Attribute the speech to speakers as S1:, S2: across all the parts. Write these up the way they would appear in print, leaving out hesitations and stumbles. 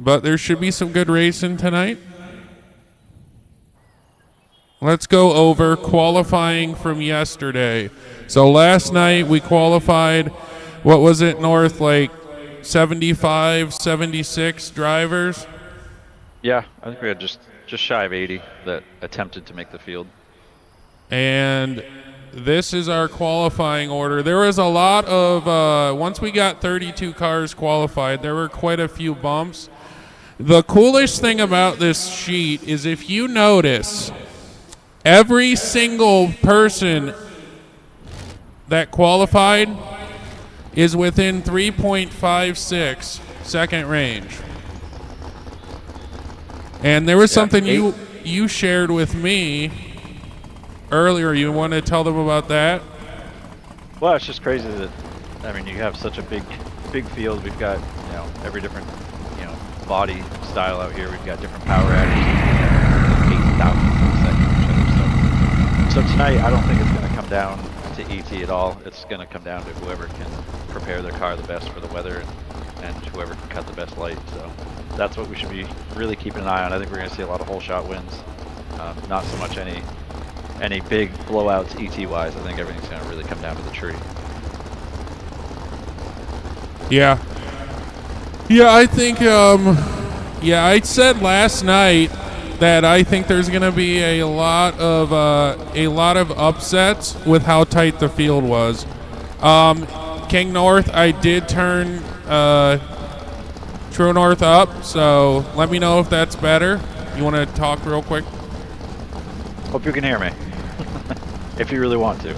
S1: but there should be some good racing tonight. Let's go over qualifying from yesterday. So last night we qualified, what was it, North, like 75, 76 drivers?
S2: Yeah, I think we had just shy of 80 that attempted to make the field.
S1: And this is our qualifying order. There was a lot of, once we got 32 cars qualified, there were quite a few bumps. The coolest thing about this sheet is if you notice, every single person that qualified is within 3.56 second range. And there was something you shared with me earlier. You want to tell them about that?
S2: Well, it's just crazy that, I mean, you have such a big field. We've got, every different, body style out here. We've got different power adders, 8,000 seconds. So tonight, I don't think it's going to come down to ET at all. It's going to come down to whoever can prepare their car the best for the weather and whoever can cut the best light. So that's what we should be really keeping an eye on. I think we're going to see a lot of hole shot wins. Not so much any big blowouts ET-wise. I think everything's going to really come down to the tree.
S1: Yeah. Yeah, I think, I said last night that I think there's going to be a lot of upsets with how tight the field was. King North, I did turn True North up, so let me know if that's better. You want to talk real quick?
S2: Hope you can hear me, if you really want to.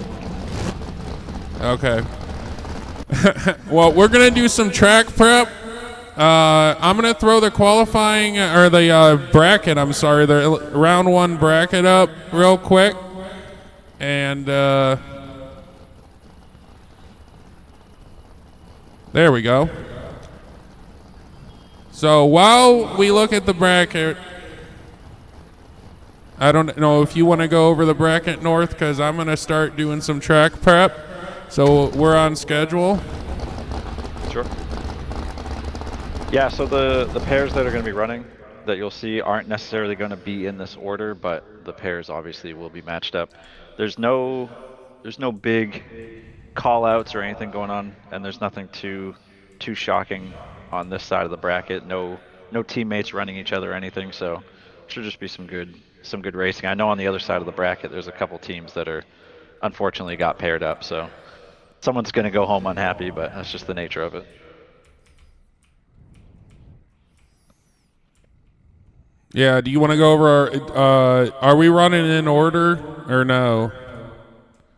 S1: Okay. Well, we're going to do some track prep. I'm going to throw the qualifying, or the bracket, the round one bracket up real quick. And there we go. So while we look at the bracket, I don't know if you want to go over the bracket, North, because I'm going to start doing some track prep. So we're on schedule.
S2: Sure. Yeah, so the pairs that are going to be running that you'll see aren't necessarily going to be in this order, but the pairs obviously will be matched up. There's no big call-outs or anything going on, and there's nothing too shocking on this side of the bracket. No teammates running each other or anything, so it should just be some good racing. I know on the other side of the bracket there's a couple teams that are unfortunately got paired up, so someone's going to go home unhappy, but that's just the nature of it.
S1: Yeah, do you want to go over are we running in order or no?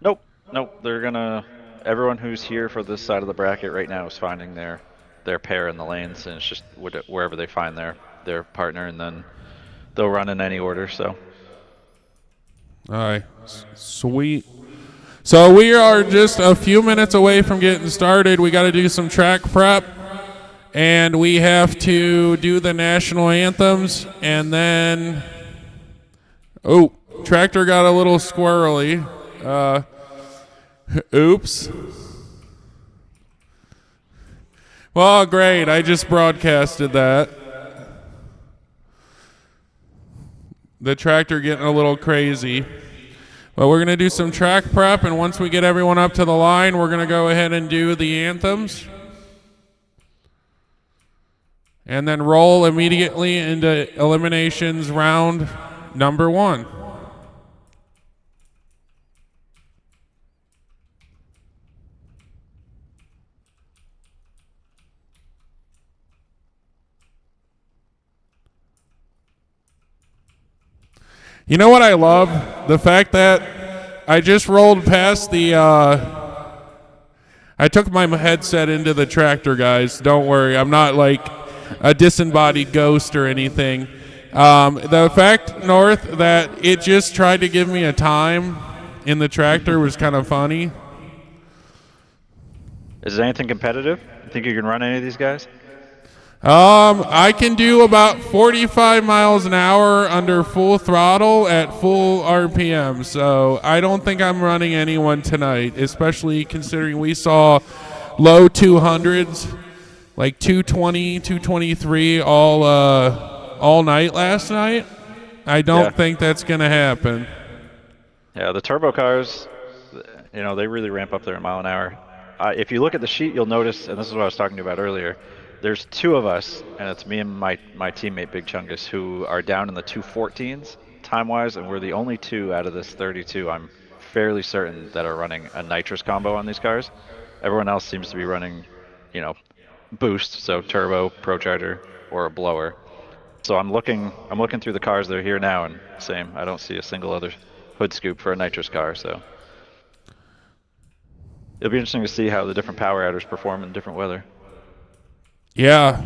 S2: Nope. Everyone who's here for this side of the bracket right now is finding their pair in the lanes, and it's just wherever they find their partner, and then they'll run in any order, so.
S1: All right, sweet. So we are just a few minutes away from getting started. We got to do some track prep. And we have to do the national anthems, and then, tractor got a little squirrely. Oops. Well, great. I just broadcasted that. The tractor getting a little crazy. But we're going to do some track prep, and once we get everyone up to the line, we're going to go ahead and do the anthems. And then roll immediately into eliminations round number 1. You know what I love? The fact that I just rolled past the I took my headset into the tractor, guys. Don't worry. I'm not like a disembodied ghost or anything. The fact, North, that it just tried to give me a time in the tractor was kind of funny.
S2: Is it anything competitive? You think you can run any of these guys?
S1: I can do about 45 miles an hour under full throttle at full RPM, so I don't think I'm running anyone tonight, especially considering we saw low 200s like 220, 223 all night last night. I don't think that's going to happen.
S2: Yeah, the turbo cars, you know, they really ramp up their mile an hour. If you look at the sheet, you'll notice, and this is what I was talking to you about earlier, there's two of us, and it's me and my teammate Big Chungus, who are down in the 214s time-wise, and we're the only two out of this 32, I'm fairly certain, that are running a nitrous combo on these cars. Everyone else seems to be running, you know, boost, so turbo, procharger, or a blower. So I'm looking through the cars that are here now, and same, I don't see a single other hood scoop for a nitrous car, so it'll be interesting to see how the different power adders perform in different weather.
S1: Yeah.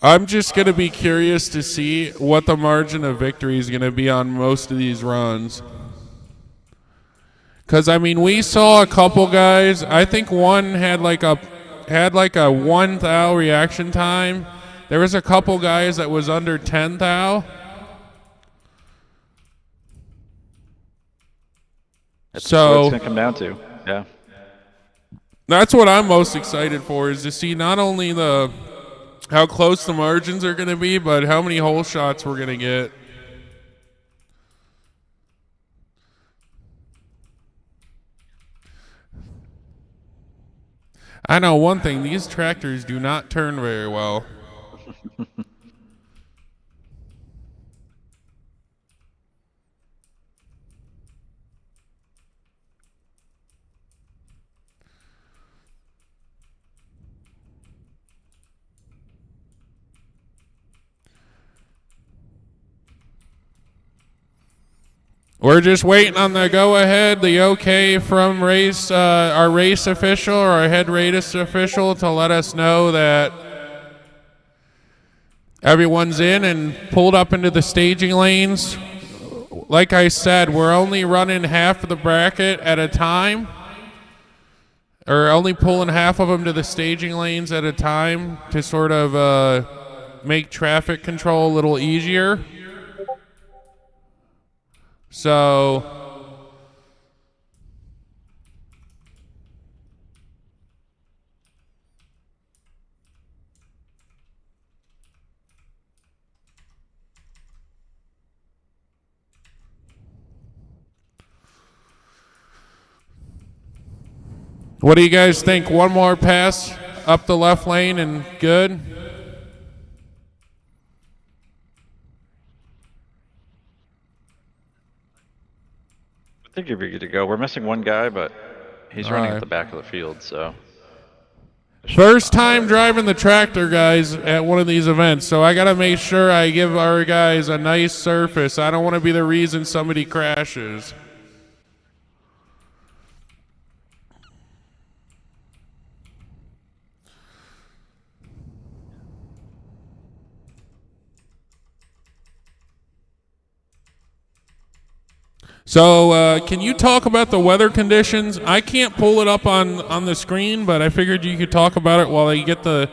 S1: I'm just going to be curious to see what the margin of victory is going to be on most of these runs. Because, I mean, we saw a couple guys. I think one had like a 1 thou reaction time. There was a couple guys that was under 10 thou.
S2: That's what it's going to come down to. Yeah.
S1: That's what I'm most excited for, is to see not only how close the margins are going to be, but how many hole shots we're going to get. I know one thing, these tractors do not turn very well. We're just waiting on the go-ahead, the okay from our race official or our head race official to let us know that everyone's in and pulled up into the staging lanes. Like I said, we're only running half of the bracket at a time, or only pulling half of them to the staging lanes at a time to sort of make traffic control a little easier. So what do you guys think? One more pass up the left lane and good?
S2: I think you're good to go. We're missing one guy, but he's running at the back of the field, so.
S1: First time driving the tractor, guys, at one of these events, so I got to make sure I give our guys a nice surface. I don't want to be the reason somebody crashes. So can you talk about the weather conditions? I can't pull it up on the screen, but I figured you could talk about it while you get the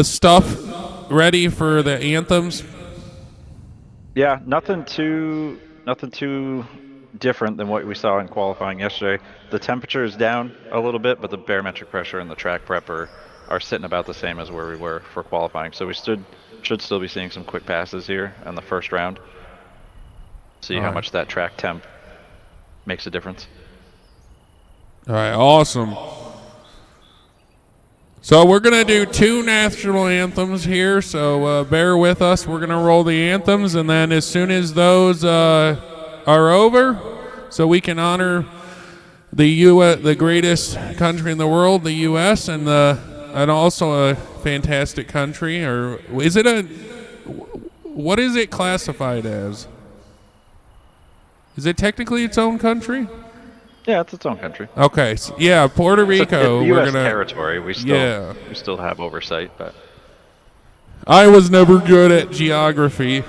S1: stuff ready for the anthems.
S2: Yeah, nothing too different than what we saw in qualifying yesterday. The temperature is down a little bit, but the barometric pressure and the track prep are sitting about the same as where we were for qualifying. So we should still be seeing some quick passes here in the first round. See how much that track temp makes a difference.
S1: All right, awesome. So we're going to do 2 national anthems here, so bear with us. We're going to roll the anthems, and then as soon as those are over, so we can honor the greatest country in the world, the U.S., and also a fantastic country, or is it what is it classified as? Is it technically its own country?
S2: Yeah, it's its own country.
S1: Okay, so, yeah, Puerto Rico.
S2: It's U.S. territory. We still have oversight, but
S1: I was never good at geography.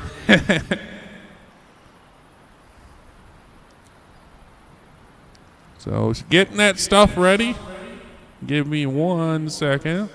S1: So getting that stuff ready. Give me 1 second.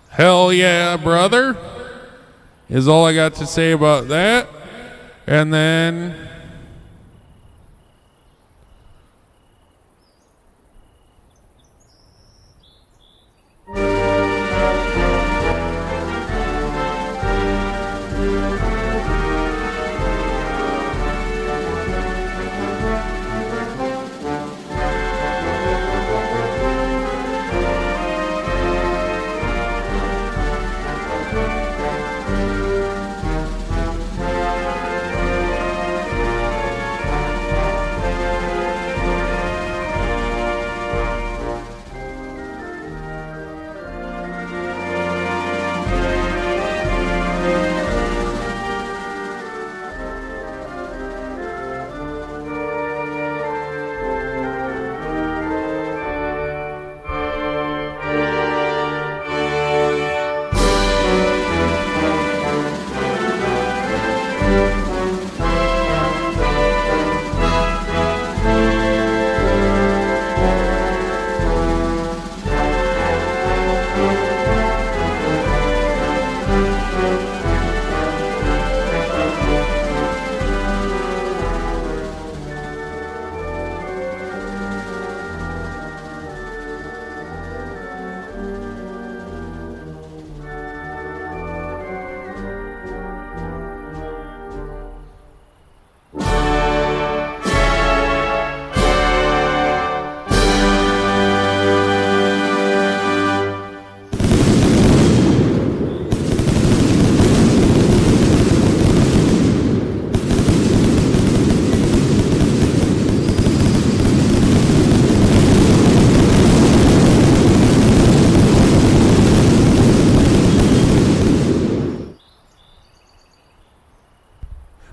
S1: Hell yeah, brother, is all I got to say about that. And then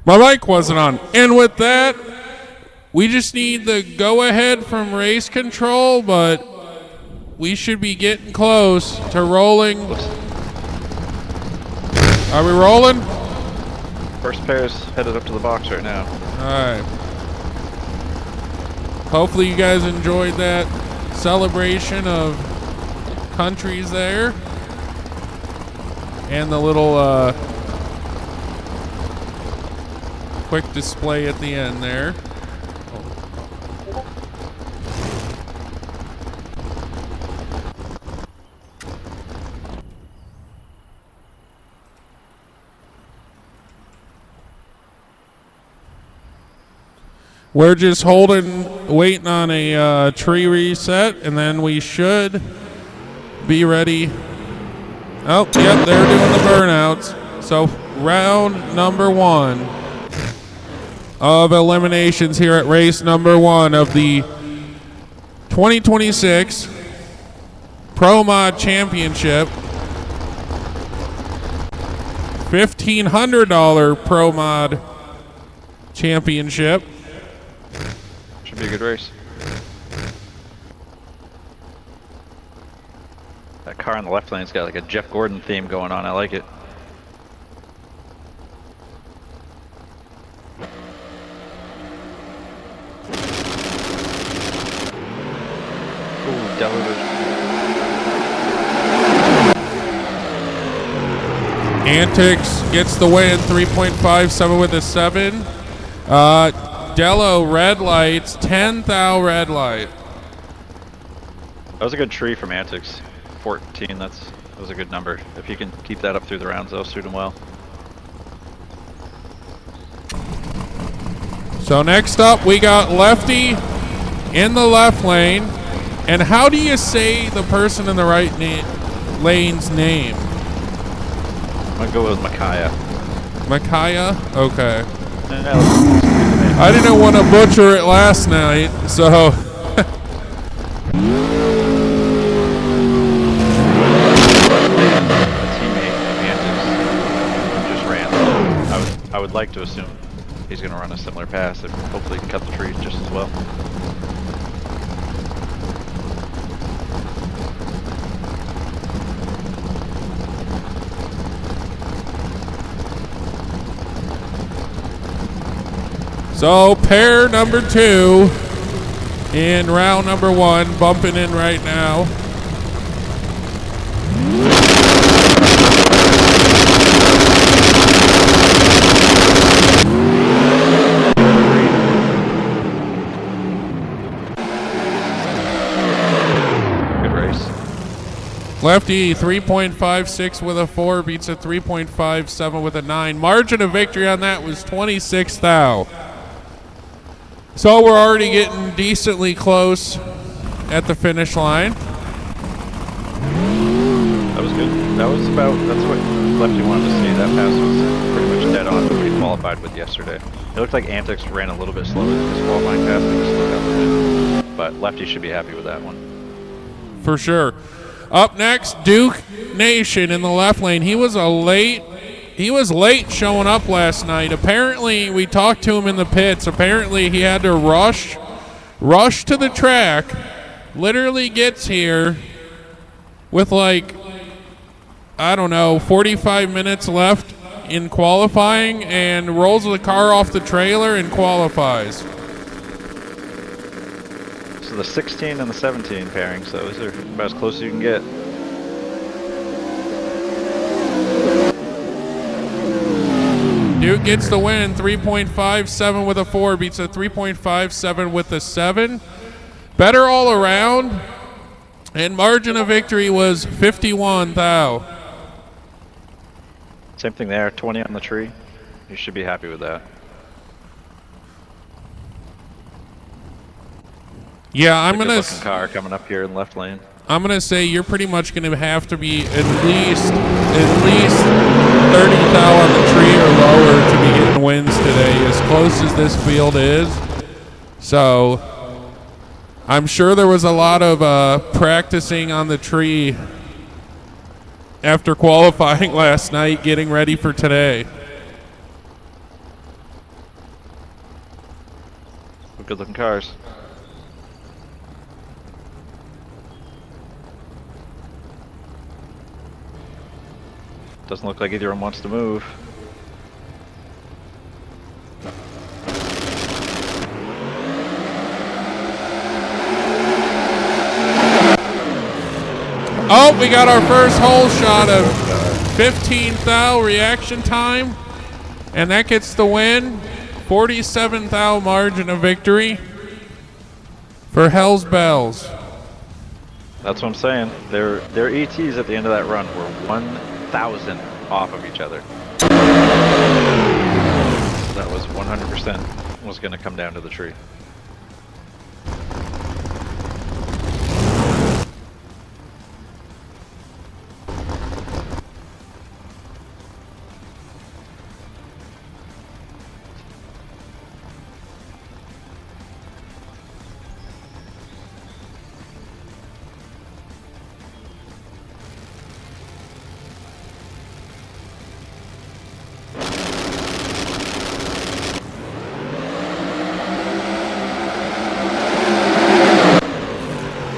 S1: my mic wasn't on. And with that, we just need the go-ahead from race control, but we should be getting close to rolling. Are we rolling?
S2: First pair's headed up to the box right now.
S1: Alright. Hopefully you guys enjoyed that celebration of countries there. And the little quick display at the end there. We're just waiting on a tree reset, and then we should be ready. Oh, yep, they're doing the burnouts. So round number 1 of eliminations here at race number 1 of the 2026 Pro Mod Championship. $1,500 Pro Mod Championship.
S2: Should be a good race. That car on the left lane's got like a Jeff Gordon theme going on. I like it. Ooh, Delaware.
S1: Antics gets the win, 3.57 with a 7. Dello red lights, 10,000 red light.
S2: That was a good tree from Antics. 14, that was a good number. If you can keep that up through the rounds, that'll suit him well.
S1: So next up, we got Lefty in the left lane. And how do you say the person in the right lane's name?
S2: I'm gonna go with Micaiah.
S1: Micaiah? Okay.
S2: Yeah,
S1: I didn't want to butcher it last night, so.
S2: I would like to assume he's going to run a similar pass and hopefully cut the trees just as well.
S1: So pair number 2 in round number 1 bumping in right now. Lefty 3.56 with a 4, beats a 3.57 with a 9. Margin of victory on that was 26 thou. So we're already getting decently close at the finish line.
S2: That was good. That's what Lefty wanted to see. That pass was pretty much dead on what he qualified with yesterday. It looked like Antics ran a little bit slower than his qualifying pass, but just looked out the but Lefty should be happy with that one.
S1: For sure. Up next, Duke Nation in the left lane. He was late showing up last night. Apparently, we talked to him in the pits. Apparently, he had to rush to the track. Literally gets here with 45 minutes left in qualifying and rolls the car off the trailer and qualifies.
S2: So the 16 and the 17 pairing, so those are about as close as you can get.
S1: Duke gets the win, 3.57 with a 4, beats a 3.57 with a 7. Better all around, and margin of victory was 51 thou.
S2: Same thing there, 20 on the tree. You should be happy with that.
S1: Yeah, I'm gonna.
S2: Good-looking car coming up here in left lane.
S1: I'm gonna say you're pretty much gonna have to be at least 30 thou on the tree or lower to be getting wins today, as close as this field is. So I'm sure there was a lot of practicing on the tree after qualifying last night, getting ready for today.
S2: Good looking cars. Doesn't look like either one wants to move.
S1: Oh, we got our first hole shot of 15 thou reaction time, and that gets the win. 47 thou margin of victory for Hell's Bells.
S2: That's what I'm saying. Their ETs at the end of that run were 1,000 off of each other. So that was 100% was going to come down to the tree.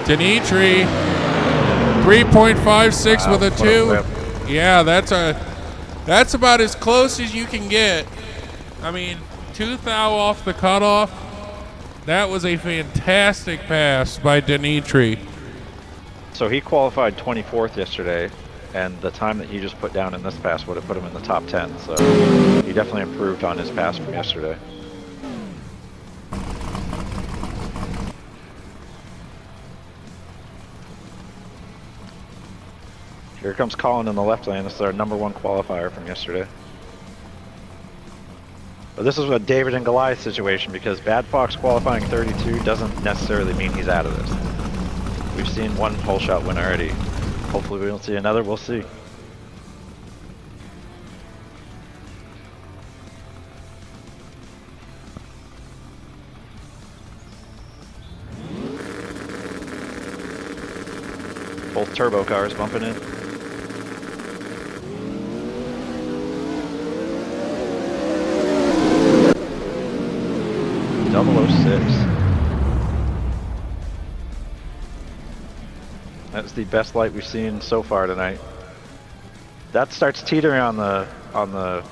S1: Dimitri, 3.56 with a
S2: what
S1: 2.
S2: whip.
S1: Yeah, that's about as close as you can get. I mean, 2 thou off the cutoff. That was a fantastic pass by Dimitri.
S2: So he qualified 24th yesterday, and the time that he just put down in this pass would have put him in the top 10. So he definitely improved on his pass from yesterday. Here comes Colin in the left lane. This is our #1 qualifier from yesterday. But this is a David and Goliath situation because Bad Fox qualifying 32 doesn't necessarily mean he's out of this. We've seen one hole shot win already. Hopefully we don't see another. We'll see. Both turbo cars bumping in. That's the best light we've seen so far tonight. That starts teetering on the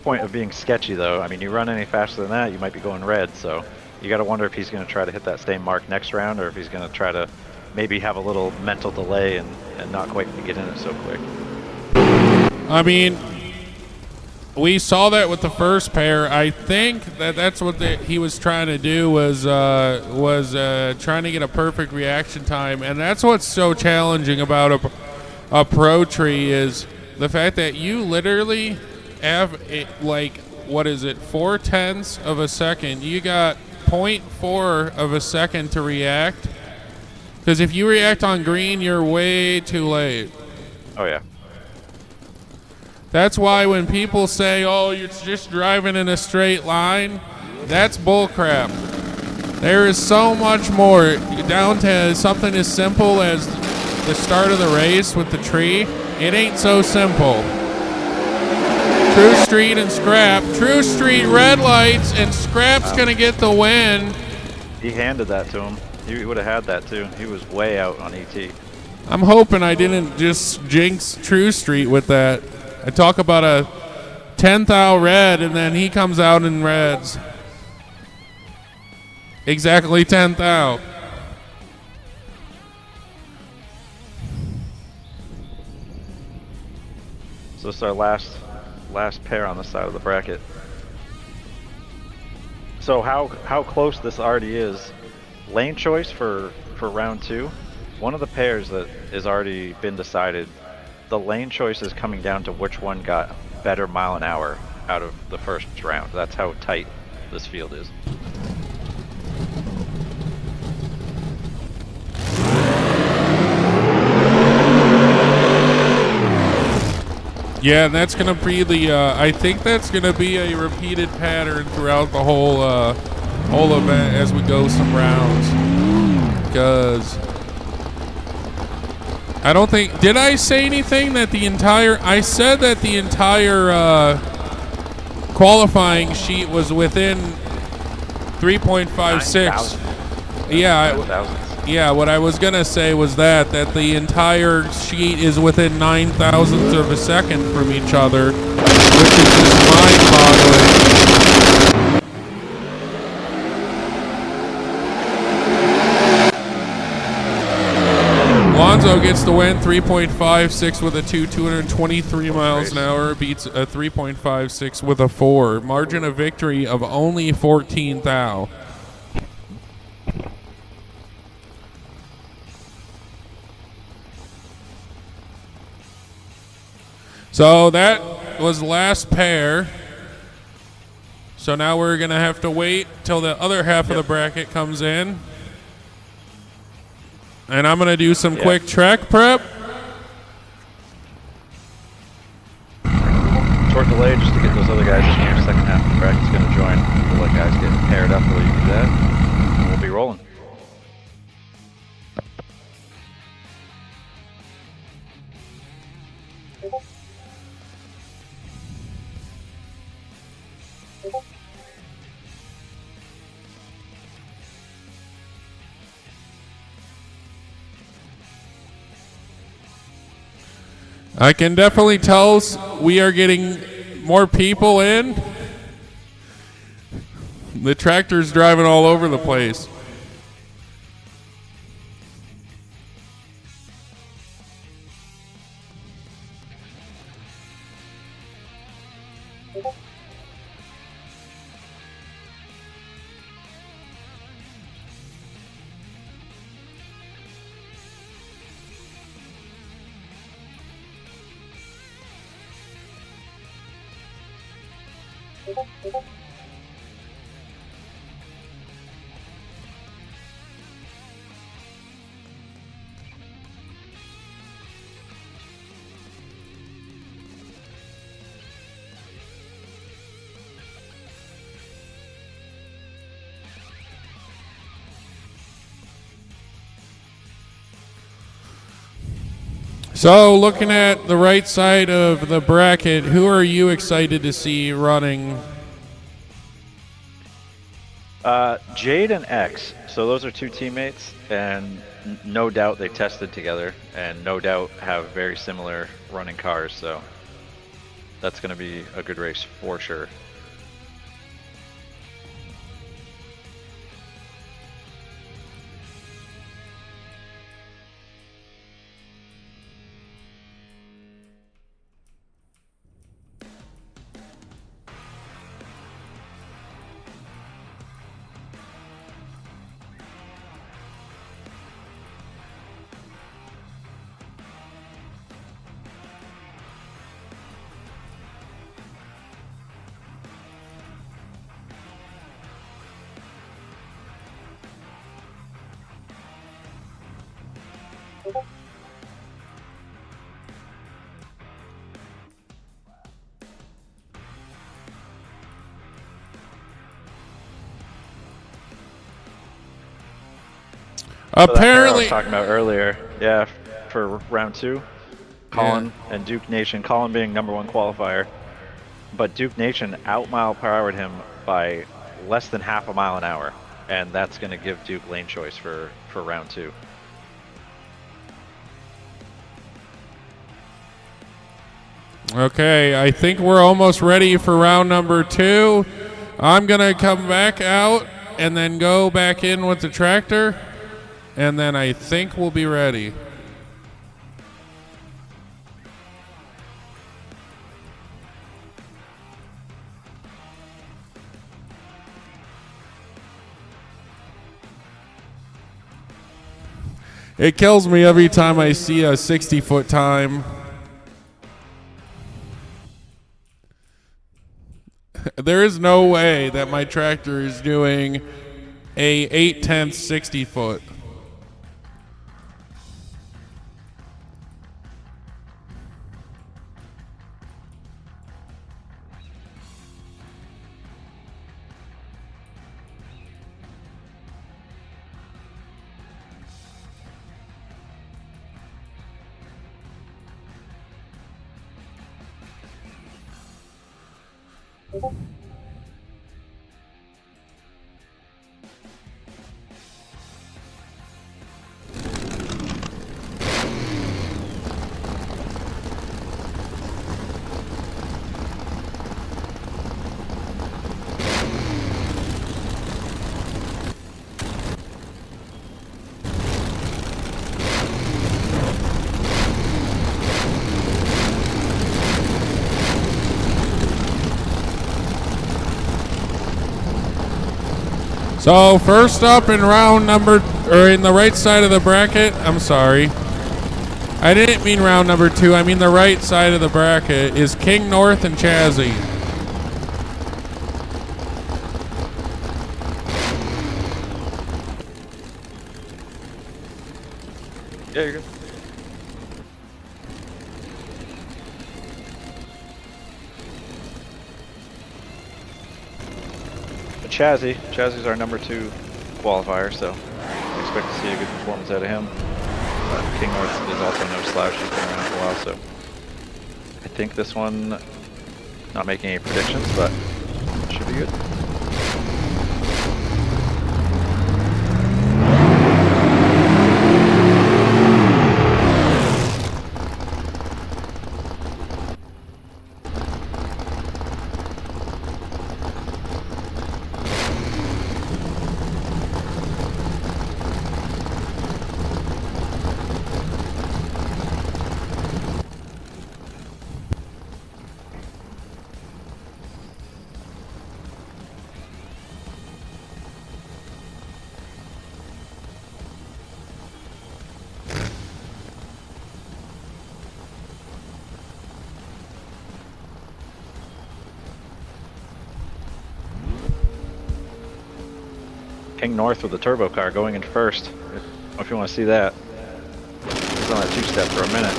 S2: point of being sketchy though. I mean, you run any faster than that, you might be going red, so you gotta wonder if he's gonna try to hit that same mark next round or if he's gonna try to maybe have a little mental delay and not quite get in it so quick.
S1: I mean, we saw that with the first pair. I think that's what he was trying to do was trying to get a perfect reaction time, and that's what's so challenging about a pro tree is the fact that you literally have like, what is it, 0.4 of a second. You got 0.4 of a second to react, because if you react on green, you're way too late.
S2: Oh yeah.
S1: That's why when people say, oh, you're just driving in a straight line, that's bullcrap. There is so much more, down to something as simple as the start of the race with the tree. It ain't so simple. True Street and Scrap. True Street red lights, and Scrap's going to get the win.
S2: He handed that to him. He would have had that too. He was way out on ET.
S1: I'm hoping I didn't just jinx True Street with that. I talk about a 10 thou red, and then he comes out in reds. Exactly 10 thou.
S2: So this is our last pair on the side of the bracket. So how close this already is. Lane choice for round 2. One of the pairs that has already been decided. The lane choice is coming down to which one got better mile an hour out of the first round. That's how tight this field is.
S1: Yeah, and that's going to be the, I think that's going to be a repeated pattern throughout the whole event as we go some rounds. Because I don't think, did I say anything that I said that the entire qualifying sheet was within 3.56. Yeah, what I was going to say was that the entire sheet is within 9 thousandths of a second from each other, which is just mind-boggling. Alonso gets the win, 3.56 with a 223 miles an hour, beats a 3.56 with a 4. Margin of victory of only 14 thou. So that was the last pair. So now we're going to have to wait till the other half of the bracket comes in. And I'm going to do some quick track prep.
S2: Short delay just to get those other guys in here. Second half of the bracket's going to join. We'll let guys get paired up while you do that. And we'll be rolling.
S1: I can definitely tell we are getting more people in. The tractor's driving all over the place. So, looking at the right side of the bracket, who are you excited to see running?
S2: Jade and X. So those are two teammates, and no doubt they tested together, and no doubt have very similar running cars. So that's going to be a good race for sure.
S1: Apparently,
S2: I was talking about earlier, yeah, for round 2, Colin and Duke Nation. Colin being #1 qualifier, but Duke Nation out-mile-per-houred him by less than half a mile an hour, and that's going to give Duke lane choice for round 2.
S1: Okay, I think we're almost ready for round number 2. I'm going to come back out and then go back in with the tractor, and then I think we'll be ready. It kills me every time I see a 60-foot time. There is no way that my tractor is doing a 8/10 60-foot. So first up in in the right side of the bracket, I'm sorry. I didn't mean round number 2, I mean the right side of the bracket is King North and Chazzy.
S2: Yeah, you're good. Chazzy's our number 2 qualifier, so I expect to see a good performance out of him. King North is also no slouch, he's been around for a while, so I think this one, not making any predictions, but should be good. King North with the turbo car going in first. If you want to see that. He's on that two-step for a minute.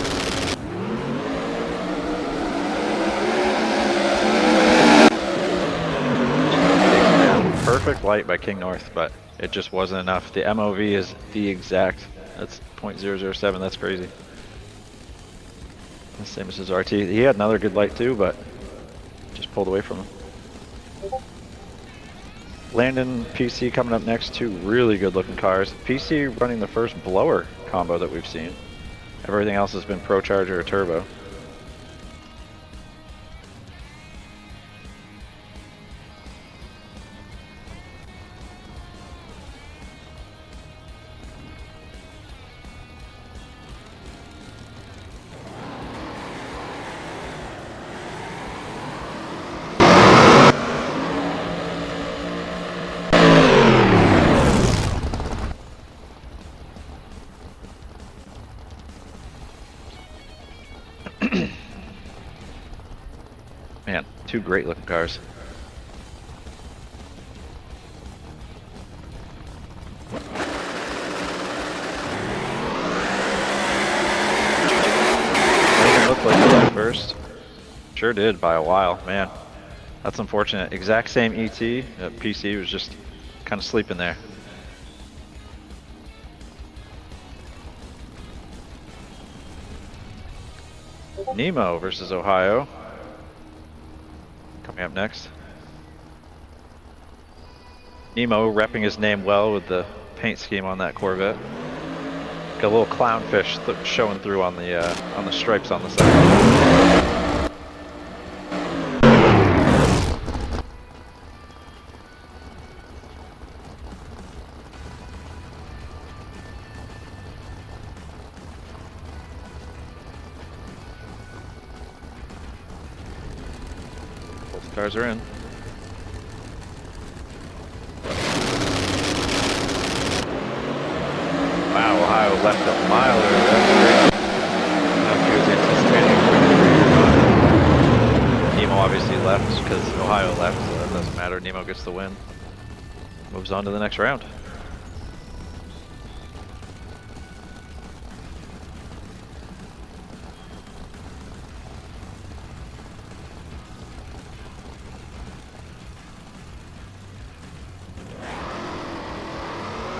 S2: Perfect light by King North, but it just wasn't enough. The MOV is the exact. That's 0.007. That's crazy. The same as his RT. He had another good light too, but just pulled away from him. Landon, PC coming up next. Two really good looking cars. PC running the first blower combo that we've seen. Everything else has been ProCharger or turbo. Man, two great looking cars. Didn't look like it at first. Sure did by a while, man. That's unfortunate. Exact same ET. PC was just kind of sleeping there. Nemo versus Ohio. Coming up next. Nemo repping his name well with the paint scheme on that Corvette. Got a little clownfish showing through on the stripes on the side. Both cars are in. Wow, Ohio left a mile early. That's great. He was anticipating. Nemo obviously left because Ohio left, so that doesn't matter. Nemo gets the win. Moves on to the next round.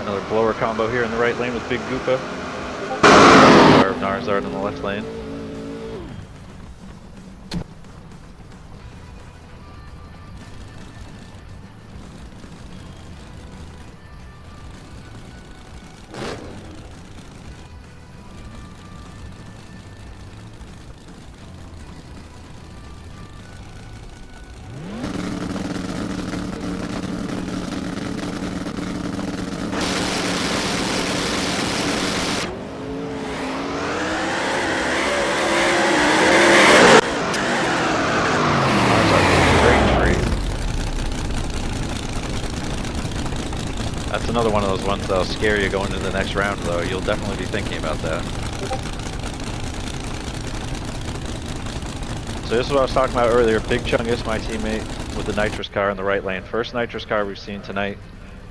S2: Another blower combo here in the right lane with Big Goopa. Narzard in the left lane. That's another one of those ones that'll scare you going into the next round, though. You'll definitely be thinking about that. So this is what I was talking about earlier. Big Chungus, my teammate, with the nitrous car in the right lane. First nitrous car we've seen tonight.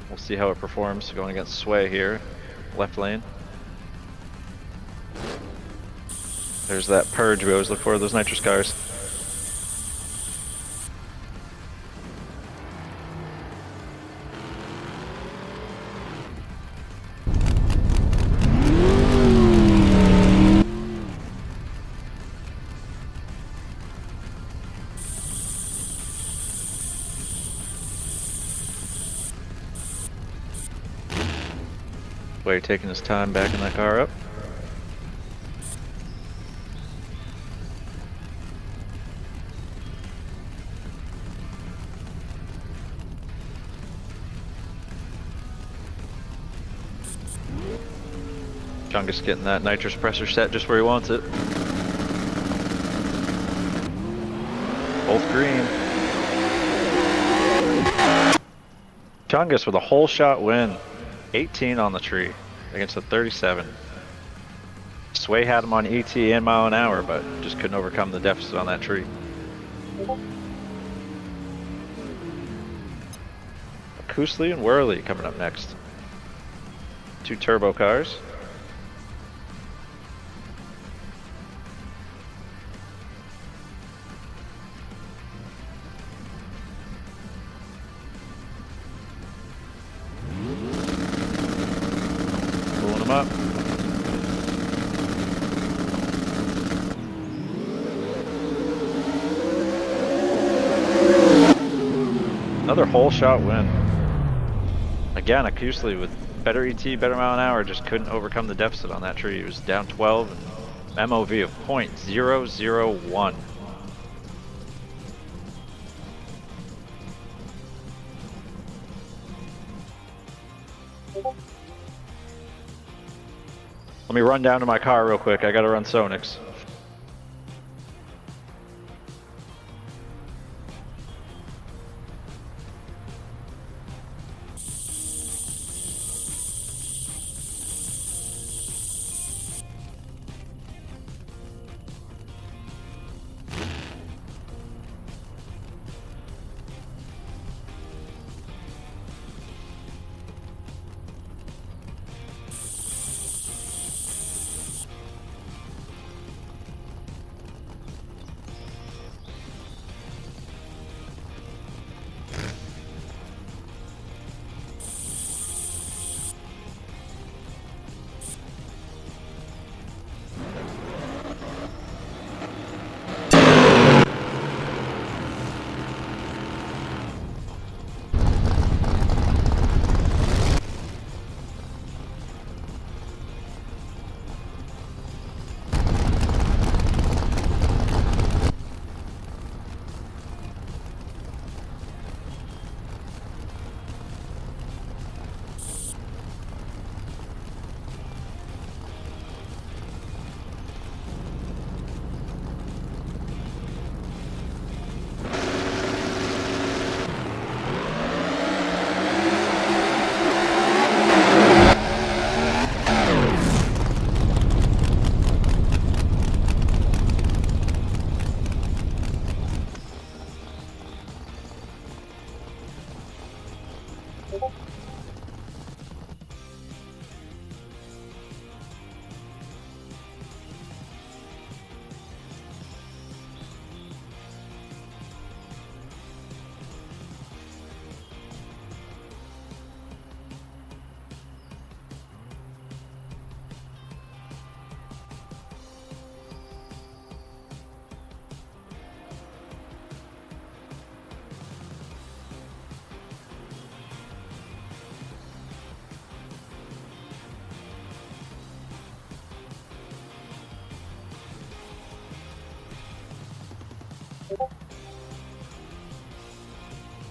S2: We'll see how it performs going against Sway here, left lane. There's that purge we always look for, those nitrous cars. Way taking his time backing that car up. Chungus getting that nitrous pressure set just where he wants it. Both green. Chungus with a whole shot win. 18 on the tree against a 37. Sway had him on ET and mile an hour, but just couldn't overcome the deficit on that tree. Koosley and Worley coming up next. 2 turbo cars. Pulling them up. Another whole shot win. Again, a Koosley with better ET, better mile an hour, just couldn't overcome the deficit on that tree. He was down 12 and MOV of .001. Let me run down to my car real quick. I gotta run Sonix.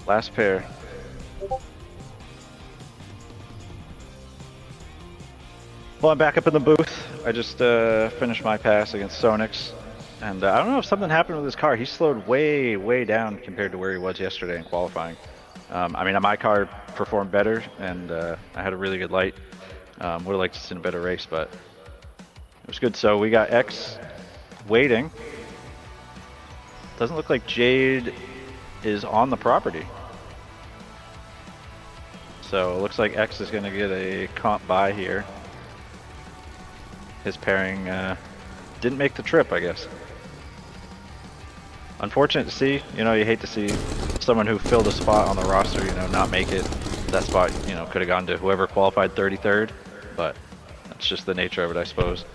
S2: Last pair. Well, I'm back up in the booth. I just finished my pass against Sonix. And I don't know if something happened with his car. He slowed way, way down compared to where he was yesterday in qualifying. I mean, my car performed better, and I had a really good light. Would have liked to see a better race, but it was good. So we got X waiting. Doesn't look like Jade is on the property. So it looks like X is going to get a comp by here. His pairing didn't make the trip, I guess. Unfortunate to see. You know, you hate to see someone who filled a spot on the roster, you know, not make it. That spot, you know, could have gone to whoever qualified 33rd, but that's just the nature of it, I suppose.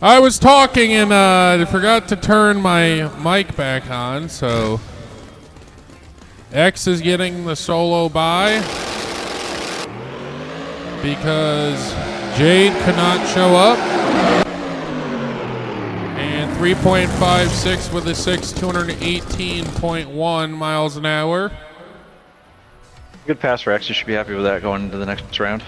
S1: I was talking and I forgot to turn my mic back on, so X is getting the solo bye because Jade could not show up. And 3.56 with a 218.1 miles an hour.
S2: Good pass for X. You should be happy with that going into the next round.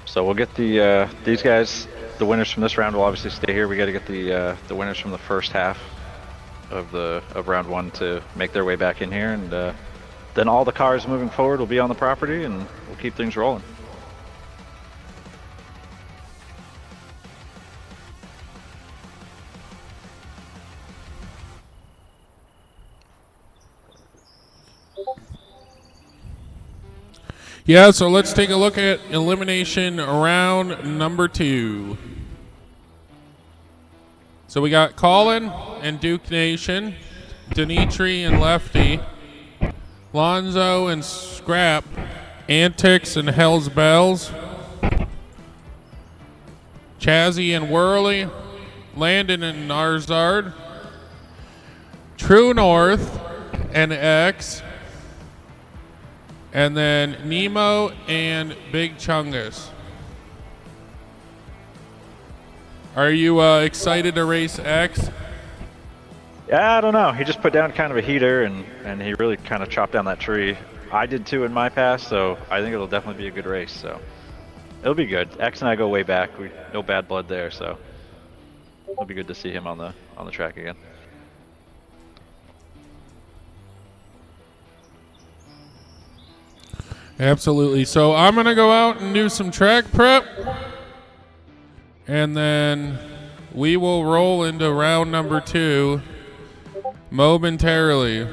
S2: So we'll get the these guys, the winners from this round will obviously stay here. We got to get the winners from the first half of round 1 to make their way back in here, and then all the cars moving forward will be on the property, and we'll keep things rolling.
S1: Yeah, so let's take a look at elimination round number 2. So we got Colin and Duke Nation, Dimitri and Lefty, Lonzo and Scrap, Antics and Hell's Bells, Chazzy and Whirly, Landon and Narzard, True North and X, and then Nemo and Big Chungus. Are you excited to race X?
S2: Yeah, I don't know. He just put down kind of a heater, and he really kind of chopped down that tree. I did too in my pass, so I think it'll definitely be a good race. So it'll be good. X and I go way back. No bad blood there, so it'll be good to see him on the track again.
S1: Absolutely. So I'm going to go out and do some track prep, and then we will roll into round number 2 momentarily.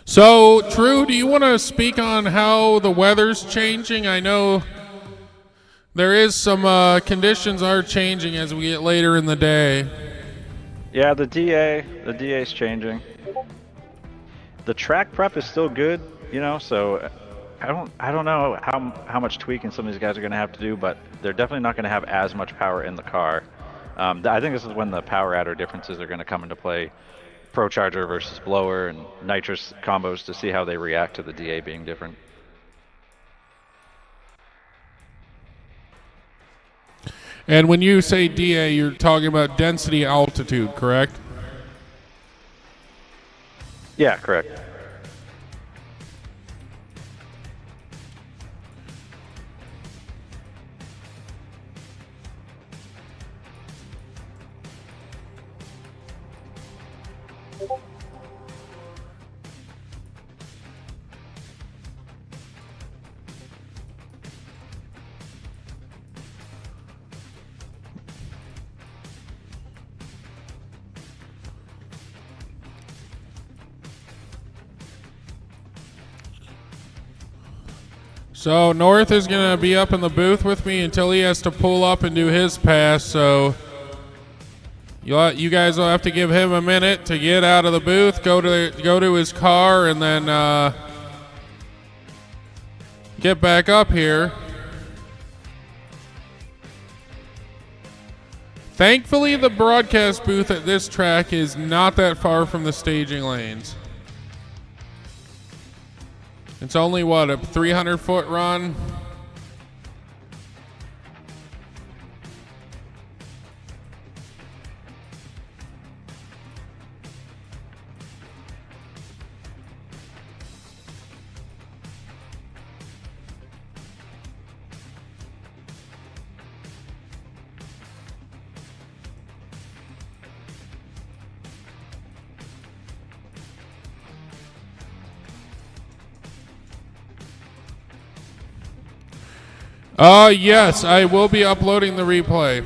S1: So, True, do you want to speak on how the weather's changing? I know there is some conditions are changing as we get later in the day.
S2: Yeah, the DA's changing. The track prep is still good, you know, so I don't know how much tweaking some of these guys are going to have to do, but they're definitely not going to have as much power in the car. I think this is when the power adder differences are going to come into play. Pro Charger versus blower and nitrous combos to see how they react to the DA being different.
S1: And when you say DA, you're talking about density altitude, correct?
S2: Yeah, correct.
S1: So North is going to be up in the booth with me until he has to pull up and do his pass. So you guys will have to give him a minute to get out of the booth, go to his car, and then get back up here. Thankfully, the broadcast booth at this track is not that far from the staging lanes. It's only, what, a 300-foot run? Yes, I will be uploading the replay.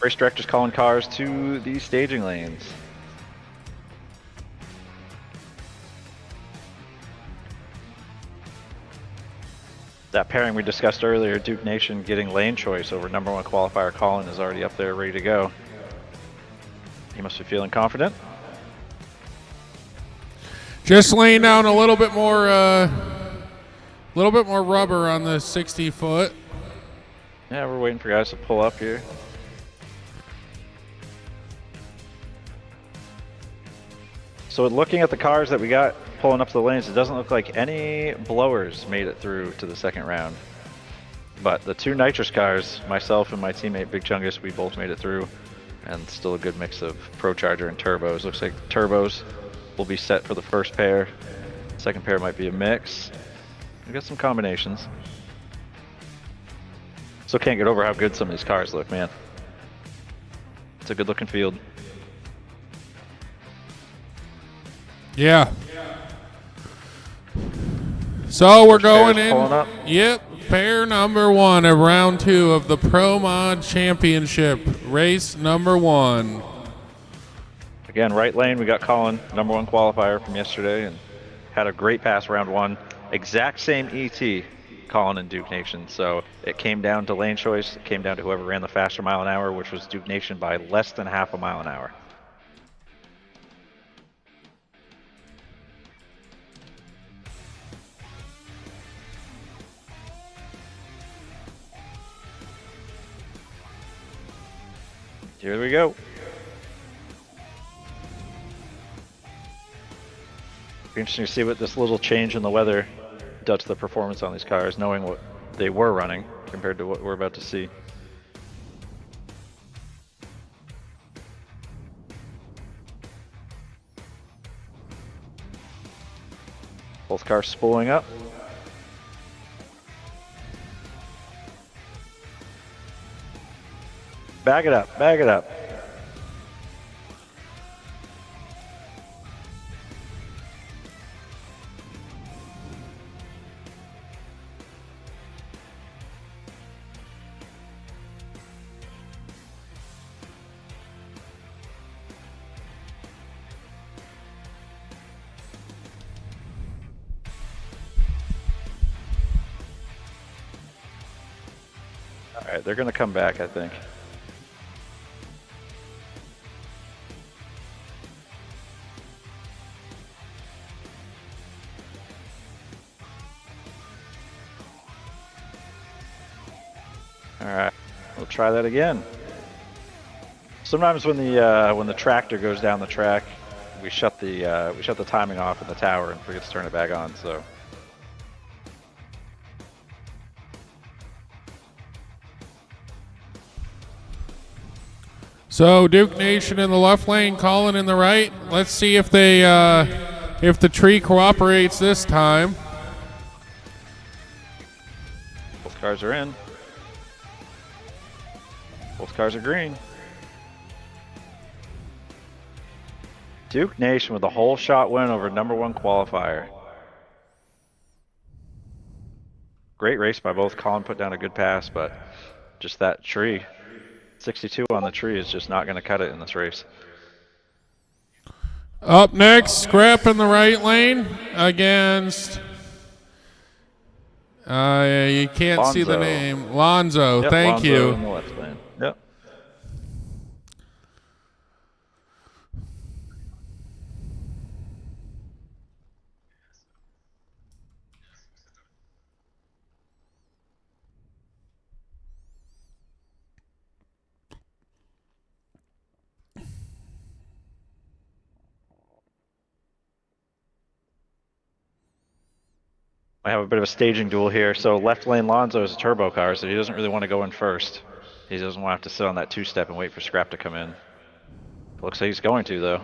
S2: Race directors calling cars to the staging lanes. That pairing we discussed earlier, Duke Nation getting lane choice over #1 qualifier Colin, is already up there ready to go. He must be feeling confident.
S1: Just laying down a little bit more rubber on the 60-foot.
S2: Yeah, we're waiting for guys to pull up here. So looking at the cars that we got pulling up to the lanes, it doesn't look like any blowers made it through to the second round. But the two nitrous cars, myself and my teammate Big Chungus, we both made it through. And still a good mix of ProCharger and turbos. Looks like turbos will be set for the first pair. Second pair might be a mix. We got some combinations. Still can't get over how good some of these cars look, man. It's a good looking field.
S1: Yeah. So we're going in.
S2: Pulling up.
S1: Yep. Pair number 1 of round 2 of the Pro Mod Championship. Race number 1.
S2: Again, right lane, we got Colin, #1 qualifier from yesterday, and had a great pass round 1. Exact same ET, Colin and Duke Nation. So it came down to lane choice. It came down to whoever ran the faster mile an hour, which was Duke Nation by less than half a mile an hour. Here we go. Be interesting to see what this little change in the weather does to the performance on these cars, knowing what they were running compared to what we're about to see. Both cars spooling up. Bag it up, bag it up. All right, they're gonna come back, I think. Alright, we'll try that again. Sometimes when the tractor goes down the track, we shut the timing off in the tower and forget to turn it back on.
S1: So Duke Nation in the left lane, Colin in the right. Let's see if they if the tree cooperates this time.
S2: Both cars are in. Both cars are green. Duke Nation with a whole shot win over #1 qualifier. Great race by both. Colin put down a good pass, but just that tree. 62 on the tree is just not going to cut it in this race.
S1: Up next, scrap in the right lane against. You can't see the
S2: Lonzo.
S1: name. Lonzo,
S2: Yep,
S1: thank
S2: Lonzo
S1: you.
S2: in the left lane. Yep. I have a bit of a staging duel here. So left lane Lonzo is a turbo car, so he doesn't really want to go in first. He doesn't want to have to sit on that two-step and wait for scrap to come in. Looks like he's going to, though.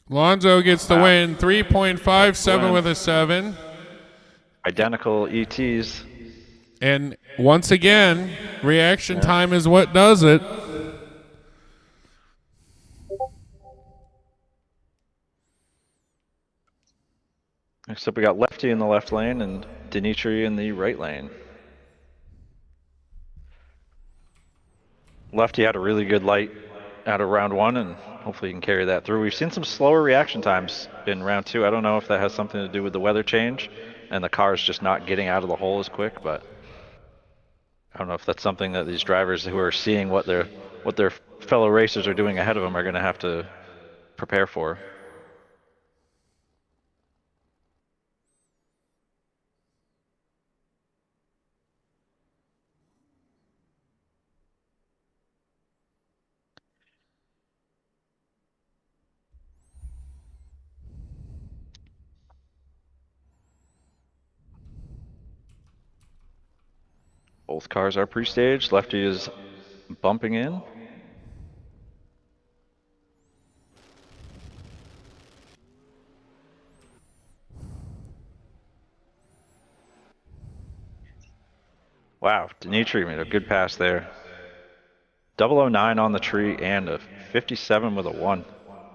S1: Lonzo gets the win, 3.57 with a 7.
S2: Identical ETs.
S1: And once again, reaction time is what does it.
S2: Next up, we got Lefty in the left lane and Dimitri in the right lane. Lefty had a really good light out of round 1, and hopefully he can carry that through. We've seen some slower reaction times in round 2. I don't know if that has something to do with the weather change and the car's just not getting out of the hole as quick, but I don't know if that's something that these drivers who are seeing what their fellow racers are doing ahead of them are going to have to prepare for. Both cars are pre-staged. Lefty is bumping in. Wow, Dimitri made a good pass there. 009 on the tree and a 57 with a 1.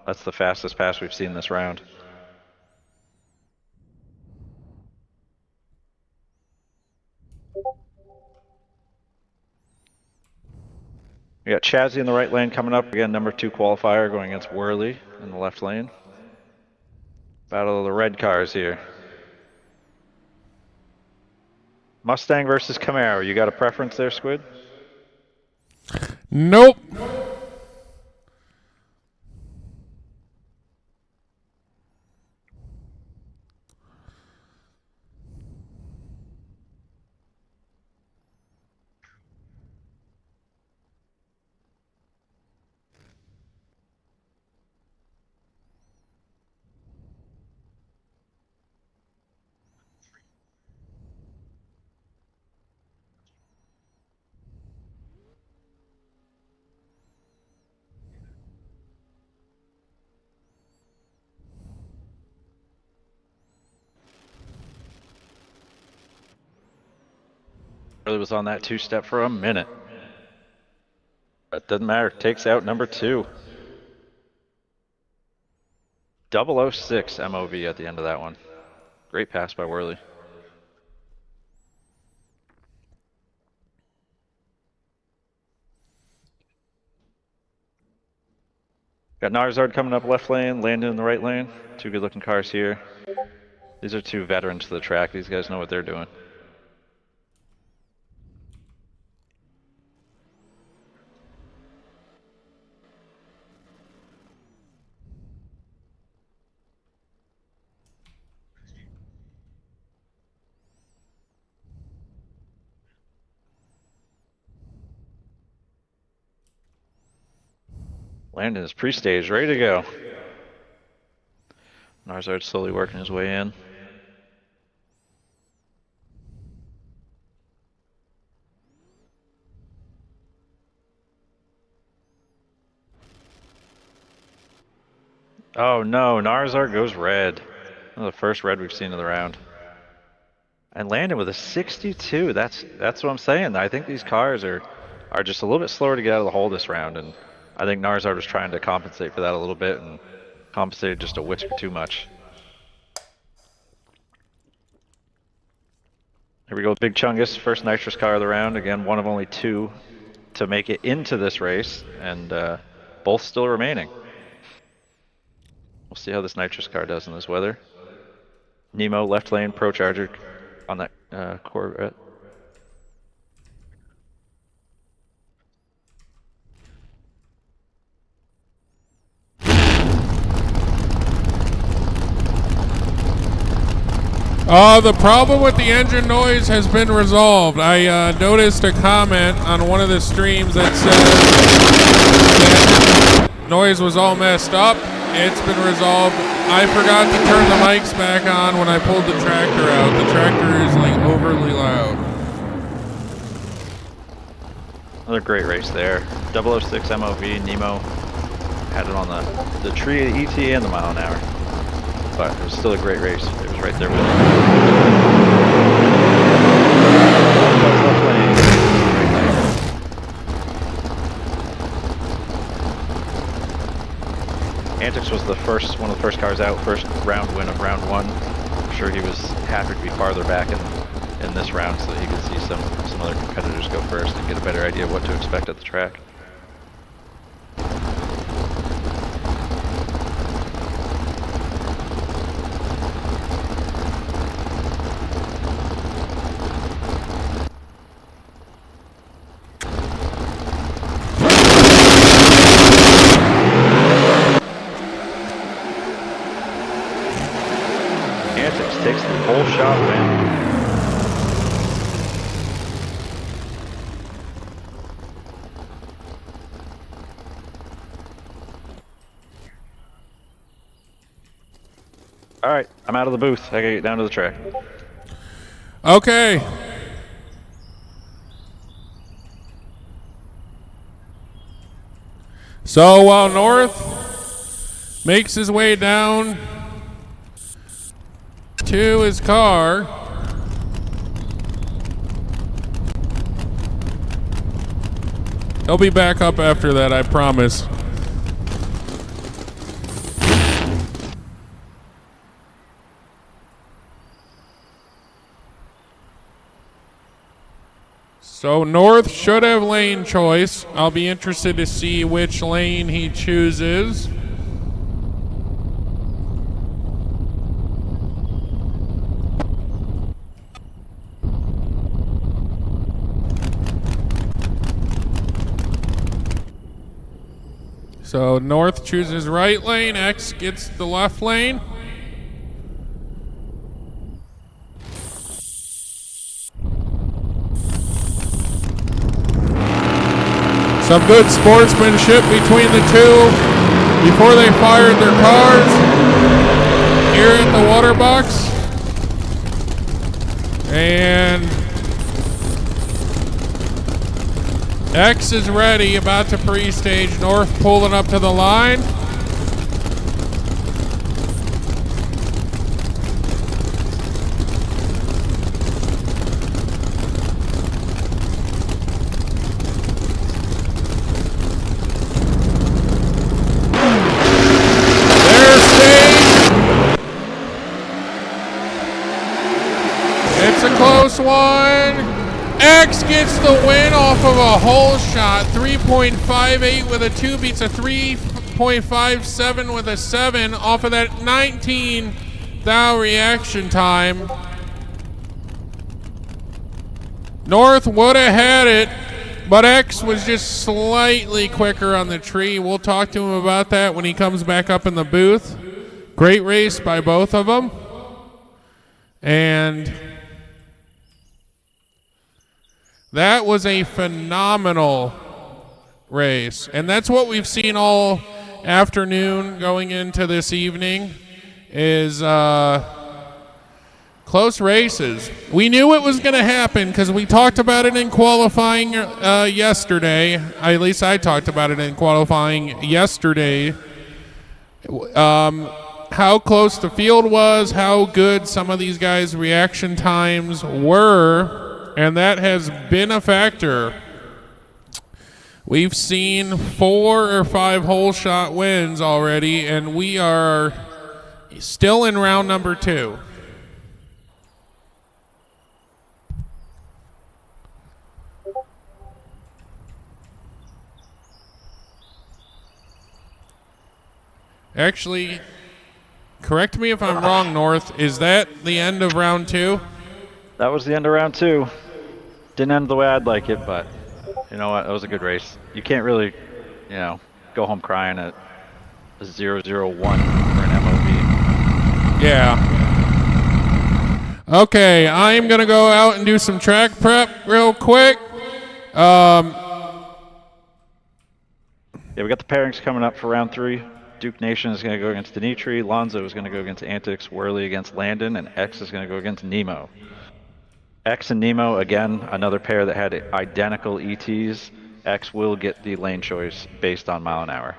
S2: That's the fastest pass we've seen this round. We got Chazzy in the right lane coming up. Again, #2 qualifier going against Worley in the left lane. Battle of the red cars here. Mustang versus Camaro. You got a preference there, Squid?
S1: Nope.
S2: Worley was on that two-step for a minute. But doesn't matter. Takes out #2. 006 MOV at the end of that one. Great pass by Worley. Got Narzard coming up left lane, Landon in the right lane. Two good looking cars here. These are two veterans to the track. These guys know what they're doing. Landon is pre-staged, ready to go. Narzard slowly working his way in. Oh no, Narzard goes red. The first red we've seen of the round. And landing with a 62. That's what I'm saying. I think these cars are just a little bit slower to get out of the hole this round, and I think Narzard was trying to compensate for that a little bit and compensated just a whisper too much. Here we go, Big Chungus, first nitrous car of the round. Again, one of only 2 to make it into this race, and both still remaining. We'll see how this nitrous car does in this weather. Nemo, left lane, Pro Charger on that Corvette.
S1: The problem with the engine noise has been resolved. I noticed a comment on one of the streams that said that noise was all messed up. It's been resolved. I forgot to turn the mics back on when I pulled the tractor out. The tractor is like overly loud.
S2: Another great race there. 006 MOV, Nemo had it on the tree, the ET, and the mile an hour. But it was still a great race. It was right there with him. Antics was one of the first cars out, first round win of round 1. I'm sure he was happy to be farther back in this round so that he could see some other competitors go first and get a better idea of what to expect at the track. Takes the whole shot win. All right, I'm out of the booth. I gotta get down to the track.
S1: Okay. So while North makes his way down to his car, he'll be back up after that, I promise. So North should have lane choice. I'll be interested to see which lane he chooses. So North chooses right lane, X gets the left lane. Some good sportsmanship between the two before they fired their cars here at the water box. And X is ready, about to pre-stage. North pulling up to the line. There's stage. It's a close one. X gets the win off of a hole shot. 3.58 with a 2 beats a 3.57 with a 7 off of that 19 thou reaction time. North would have had it, but X was just slightly quicker on the tree. We'll talk to him about that when he comes back up in the booth. Great race by both of them. And that was a phenomenal race. And that's what we've seen all afternoon going into this evening is close races. We knew it was going to happen because we talked about it in qualifying yesterday. At least I talked about it in qualifying yesterday. how close the field was, how good some of these guys' reaction times were, and that has been a factor. We've seen 4 or 5 hole shot wins already, and we are still in round number 2. Actually, correct me if I'm wrong, North. Is that the end of round 2?
S2: That was the end of round 2. Didn't end the way I'd like it, but you know what? It was a good race. You can't really, go home crying at a 0-0-1 for an MOV.
S1: Yeah. Okay, I'm going to go out and do some track prep real quick.
S2: Yeah, we got the pairings coming up for round 3. Duke Nation is going to go against Dimitri, Lonzo is going to go against Antix, Worley against Landon, and X is going to go against Nemo. X and Nemo, again, another pair that had identical ETs. X will get the lane choice based on mile an hour.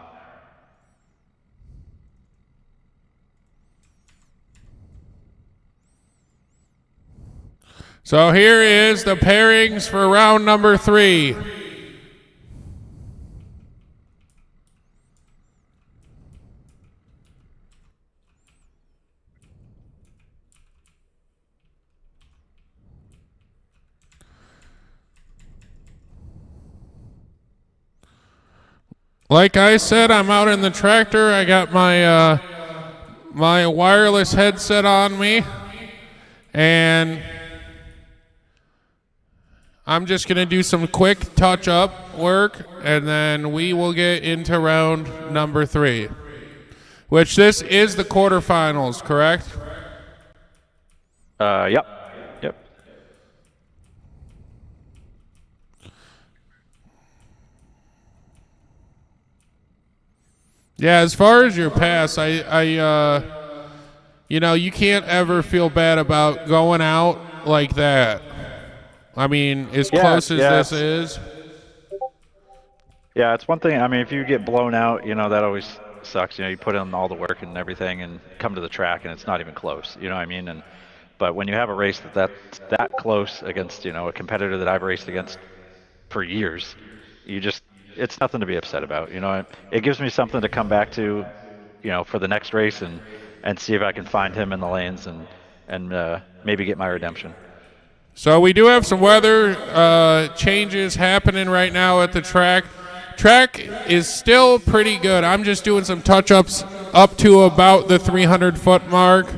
S1: So here is the pairings for round number 3. Like I said, I'm out in the tractor. I got my my wireless headset on me, and I'm just going to do some quick touch-up work, and then we will get into round number 3, which this is the quarterfinals, correct?
S2: Yep.
S1: Yeah, as far as your pass, you can't ever feel bad about going out like that. I mean, as close as this is.
S2: Yeah, it's one thing. I mean, if you get blown out, that always sucks. You put in all the work and everything and come to the track and it's not even close. You know what I mean? But when you have a race that's that close against, a competitor that I've raced against for years, it's nothing to be upset about. It gives me something to come back to, for the next race and see if I can find him in the lanes and maybe get my redemption.
S1: So we do have some weather changes happening right now at the track. Track is still pretty good. I'm just doing some touch-ups up to about the 300-foot mark.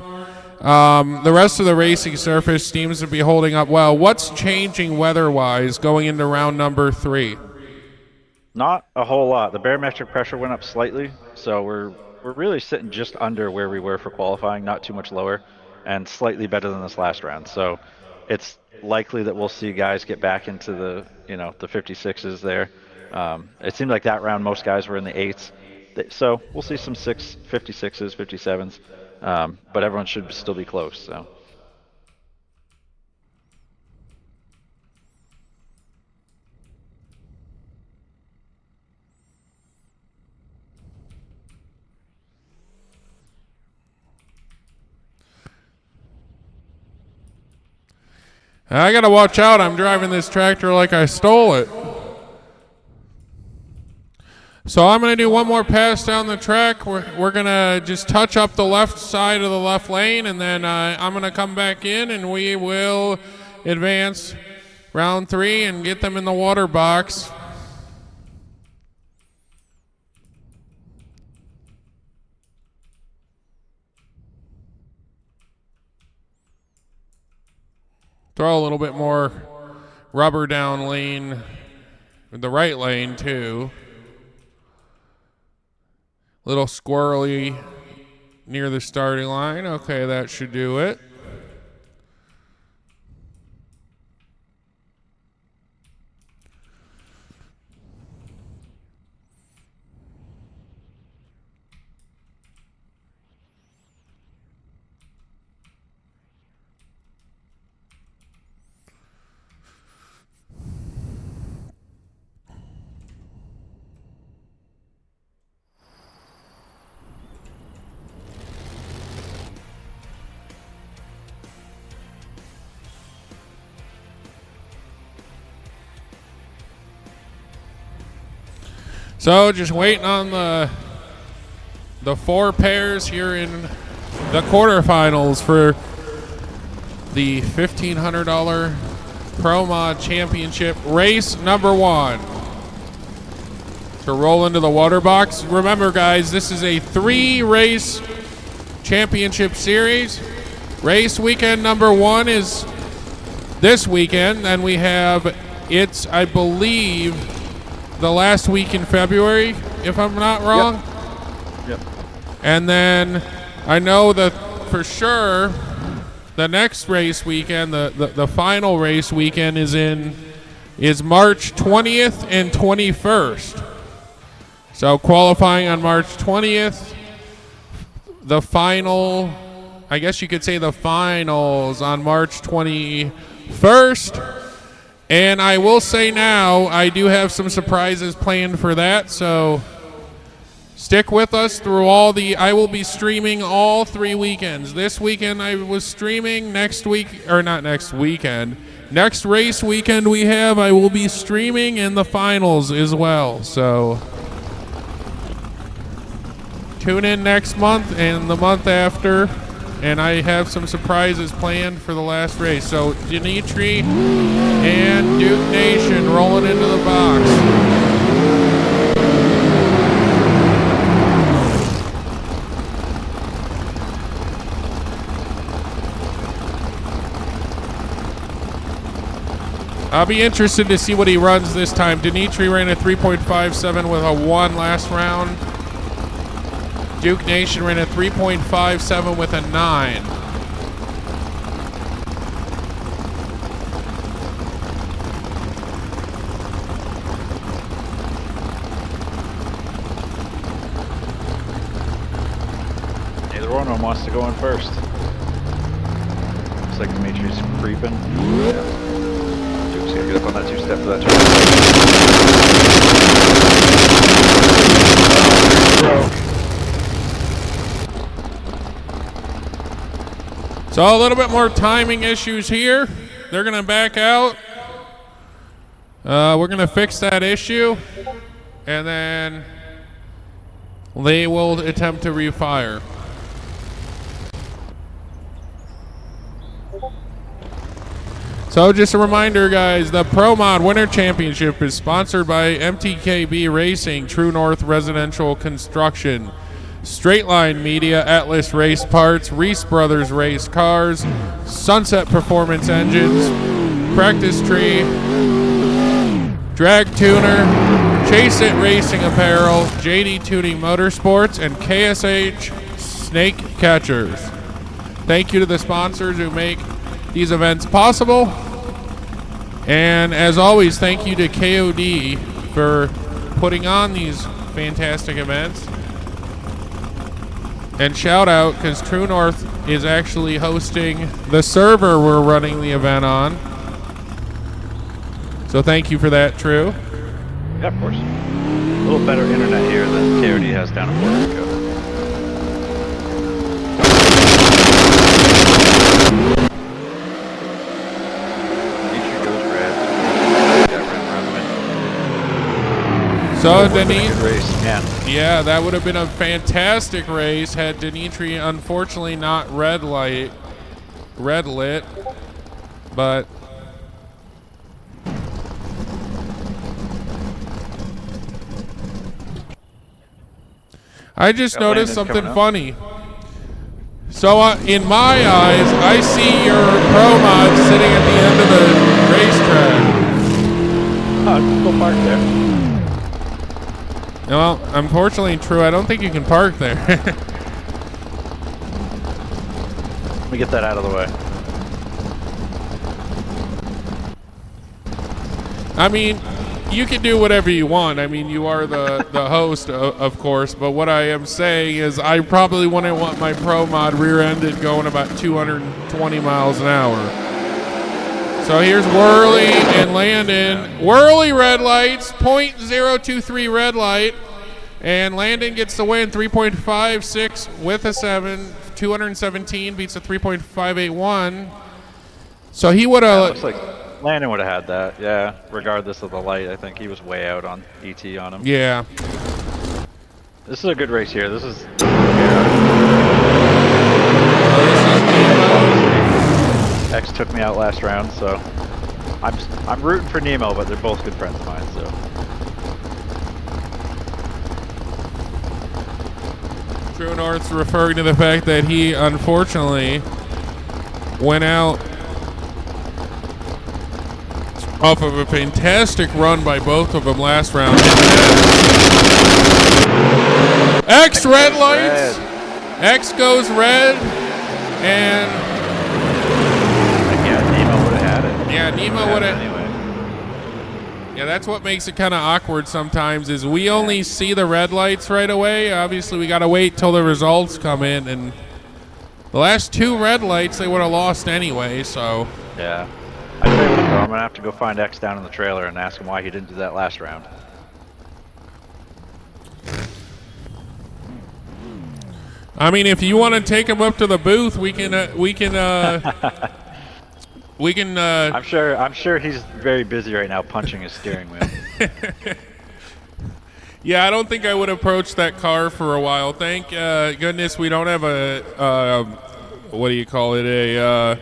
S1: The rest of the racing surface seems to be holding up well. What's changing weather-wise going into round number 3?
S2: Not a whole lot. The barometric pressure went up slightly, so we're really sitting just under where we were for qualifying, not too much lower, and slightly better than this last round. So it's likely that we'll see guys get back into the the 56s there. It seemed like that round most guys were in the 8s, so we'll see some 56s, 57s, but everyone should still be close. So.
S1: I gotta watch out. I'm driving this tractor like I stole it. So I'm gonna do one more pass down the track. We're gonna just touch up the left side of the left lane, and then I'm gonna come back in, and we will advance round 3 and get them in the water box. Throw a little bit more rubber down lane, the right lane too. Little squirrely near the starting line. Okay, that should do it. So just waiting on the 4 pairs here in the quarterfinals for the $1,500 Pro Mod Championship race number 1. To roll into the water box. Remember, guys, this is a 3-race championship series. Race weekend number 1 is this weekend, and we have it's, I believe, the last week in February, if I'm not wrong.
S2: Yep.
S1: And then I know that for sure the next race weekend, the final race weekend is March 20th and 21st. So qualifying on March 20th, the final, I guess you could say the finals on March 21st. And I will say now, I do have some surprises planned for that, so stick with us through I will be streaming all 3 weekends. This weekend I was streaming, next race weekend I will be streaming in the finals as well. So tune in next month and the month after, and I have some surprises planned for the last race. So Dimitri and Duke Nation rolling into the box. I'll be interested to see what he runs this time. Dimitri ran a 3.57 with a 1 last round. Duke Nation ran a 3.57 with a 9.
S2: Neither one of them wants to go in first. Looks like Dimitri's creeping. Yeah. Duke's gonna get up on that 2-step for that turn.
S1: So a little bit more timing issues here. They're going to back out. We're going to fix that issue, and then they will attempt to refire. So just a reminder, guys, the Pro Mod Winter Championship is sponsored by MTKB Racing, True North Residential Construction, Straight Line Media, Atlas Race Parts, Reese Brothers Race Cars, Sunset Performance Engines, Practice Tree, Drag Tuner, Chase It Racing Apparel, JD Tuning Motorsports, and KSH Snake Catchers. Thank you to the sponsors who make these events possible. And as always, thank you to KOD for putting on these fantastic events. And shout out, because True North is actually hosting the server we're running the event on. So thank you for that, True.
S2: Yeah, of course. A little better internet here than KOD has down in Puerto Rico.
S1: So Dimitri,
S2: yeah,
S1: that would have been a fantastic race had Dimitri unfortunately not red lit, but I just noticed something funny. So in my eyes, I see your Pro Mod sitting at the end of the racetrack.
S2: Oh, go park there.
S1: Well, unfortunately, True, I don't think you can park there.
S2: Let me get that out of the way.
S1: I mean, you can do whatever you want. I mean, you are the host, of course, but what I am saying is I probably wouldn't want my Pro Mod rear-ended going about 220 miles an hour. So here's Worley and Landon. Worley red lights, .023 red light. And Landon gets the win, 3.56 with a 7. 217 beats a 3.581. So he would have...
S2: Looks Landon would have had that, yeah. Regardless of the light, I think he was way out on ET on him.
S1: Yeah.
S2: This is a good race here. This is. X took me out last round, so I'm rooting for Nemo, but they're both good friends of mine, so.
S1: True North's referring to the fact that he unfortunately went out off of a fantastic run by both of them last round. X red lights. X goes red, and
S2: yeah, Nemo would have had it.
S1: Yeah, Nemo would have.
S2: Anyway.
S1: Yeah, that's what makes it kind of awkward sometimes. Is we only see the red lights right away. Obviously, we got to wait till the results come in, and the last 2 red lights they would have lost anyway. So.
S2: Yeah. I tell you what, though, I'm gonna have to go find X down in the trailer and ask him why he didn't do that last round.
S1: I mean, if you want to take him up to the booth, we can.
S2: I'm sure he's very busy right now punching his steering wheel.
S1: Yeah, I don't think I would approach that car for a while. Thank goodness we don't have a what do you call it, a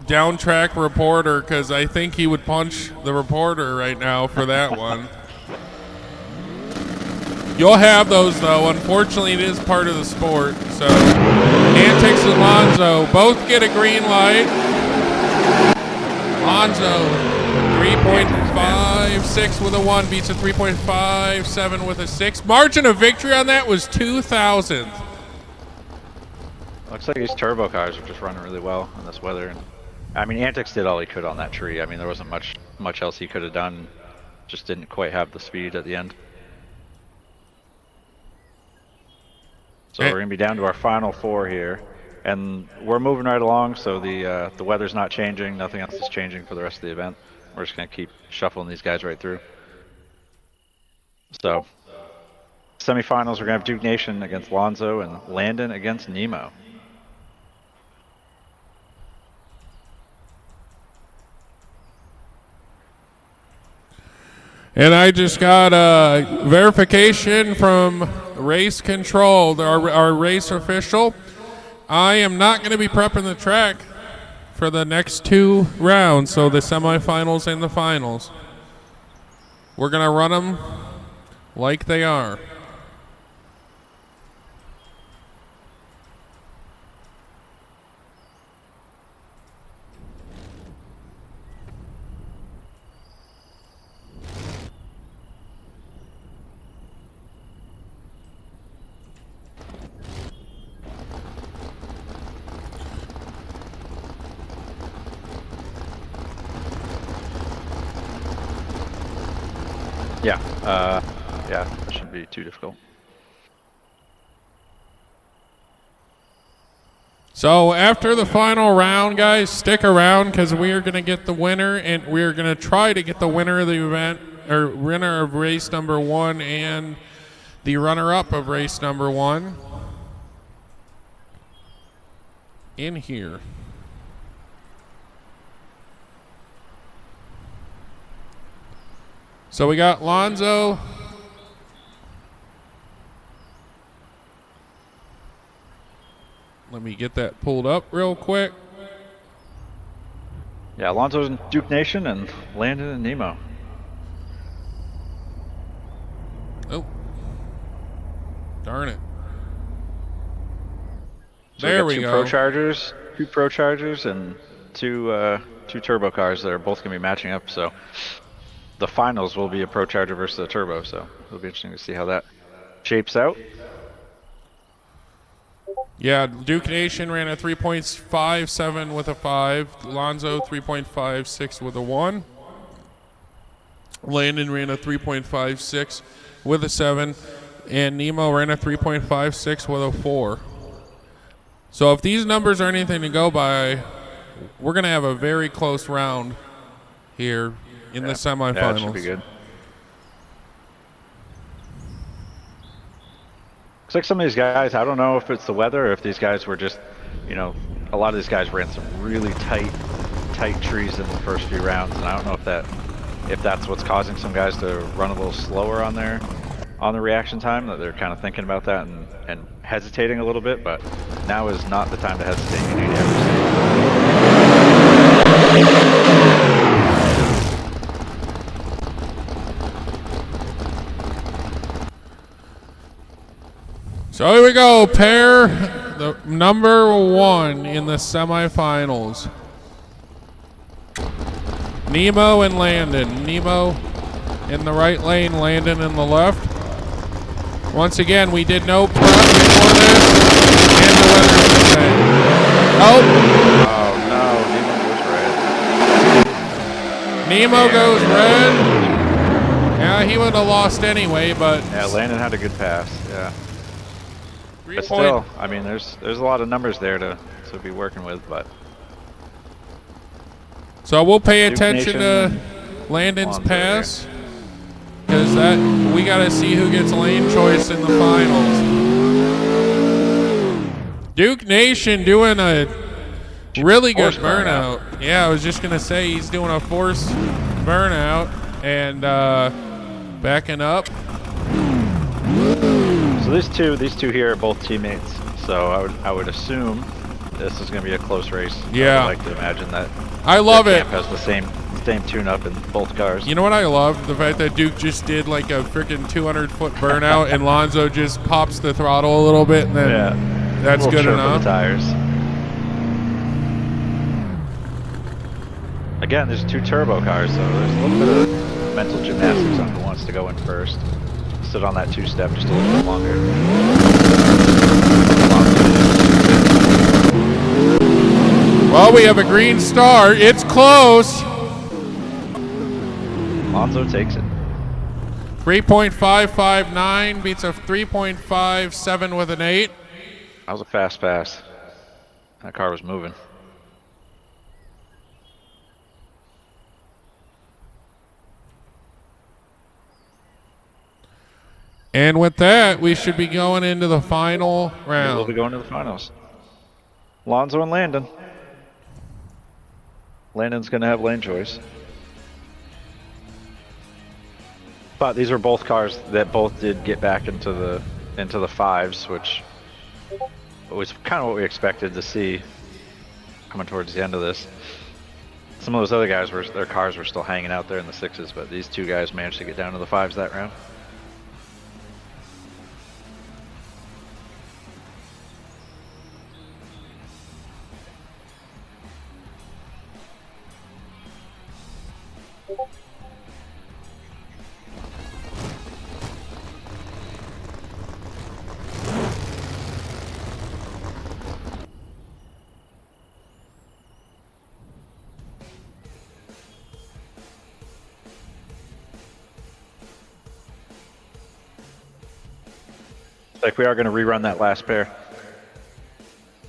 S1: down track reporter, because I think he would punch the reporter right now for that one. You'll have those though. Unfortunately, it is part of the sport. So Antics and Lonzo both get a green light. Lonzo 3.56 with a 1 beats a 3.57 with a 6. Margin of victory on that was 2,000.
S2: Looks like these turbo cars are just running really well in this weather. And I mean, Antics did all he could on that tree. I mean, there wasn't much else he could have done. Just didn't quite have the speed at the end. So we're gonna be down to our final 4 here, and we're moving right along. So the weather's not changing. Nothing else is changing for the rest of the event. We're just gonna keep shuffling these guys right through. So semifinals, we're gonna have Duke Nation against Lonzo and Landon against Nemo.
S1: And I just got a verification from Race Control, our race official. I am not going to be prepping the track for the next 2 rounds, so the semifinals and the finals. We're going to run them like they are.
S2: Yeah, that shouldn't be too difficult.
S1: So after the final round, guys, stick around because we are going to get the winner, and we are going to try to get the winner of the event, or winner of race number 1 and the runner-up of race number 1 in here. So we got Lonzo. Let me get that pulled up real quick.
S2: Yeah, Alonso's in Duke Nation and Landon and Nemo.
S1: Oh. Darn it.
S2: So
S1: There
S2: we
S1: we
S2: got
S1: go.
S2: Two Pro Chargers and two turbo cars that are both going to be matching up. So the finals will be a Pro Charger versus a turbo. So it'll be interesting to see how that shapes out.
S1: Yeah, Duke Nation ran a 3.57 with a 5. Lonzo 3.56 with a 1. Landon ran a 3.56 with a 7. And Nemo ran a 3.56 with a 4. So if these numbers are anything to go by, we're going to have a very close round here in the semifinals.
S2: Yeah, that should be good. Looks like some of these guys, I don't know if it's the weather or if these guys were just, you know, a lot of these guys ran some really tight tight trees in the first few rounds, and I don't know if that's what's causing some guys to run a little slower on the reaction time, that they're kind of thinking about that and hesitating a little bit, but now is not the time to hesitate. You need
S1: So here we go, pair the number 1 in the semifinals. Nemo and Landon. Nemo in the right lane, Landon in the left. Once again, we did no prep before this, and the weather's the same. Oh!
S2: Oh no,
S1: Nemo goes red. Yeah, he would have lost anyway, but...
S2: Yeah, Landon had a good pass, yeah. But still, I mean, there's a lot of numbers there to be working with, but...
S1: So we'll pay attention to Landon's pass, because we got to see who gets lane choice in the finals. Duke Nation doing a really good burnout. Yeah, I was just gonna say he's doing a force burnout and backing up.
S2: So these two here are both teammates. So I would assume this is gonna be a close race.
S1: Yeah.
S2: I would like to imagine that.
S1: I love it.
S2: Camp has the same tune-up in both cars.
S1: You know what I love? The fact that Duke just did like a freaking 200-foot burnout and Lonzo just pops the throttle a little bit and then that's good enough.
S2: The tires. Again, there's 2 turbo cars, so there's a little bit of mental gymnastics on who wants to go in first. Sit on that 2-step just a little bit longer.
S1: Well, we have a green star. It's close.
S2: Lonzo takes it.
S1: 3.559 beats a 3.57 with an 8.
S2: That was a fast pass. That car was moving.
S1: And with that, we should be going into the final round.
S2: We'll be going to the finals. Lonzo and Landon. Landon's going to have lane choice. But these are both cars that both did get back into the fives, which was kind of what we expected to see coming towards the end of this. Some of those other guys their cars were still hanging out there in the sixes, but these 2 guys managed to get down to the fives that round. Like we are going to rerun that last pair.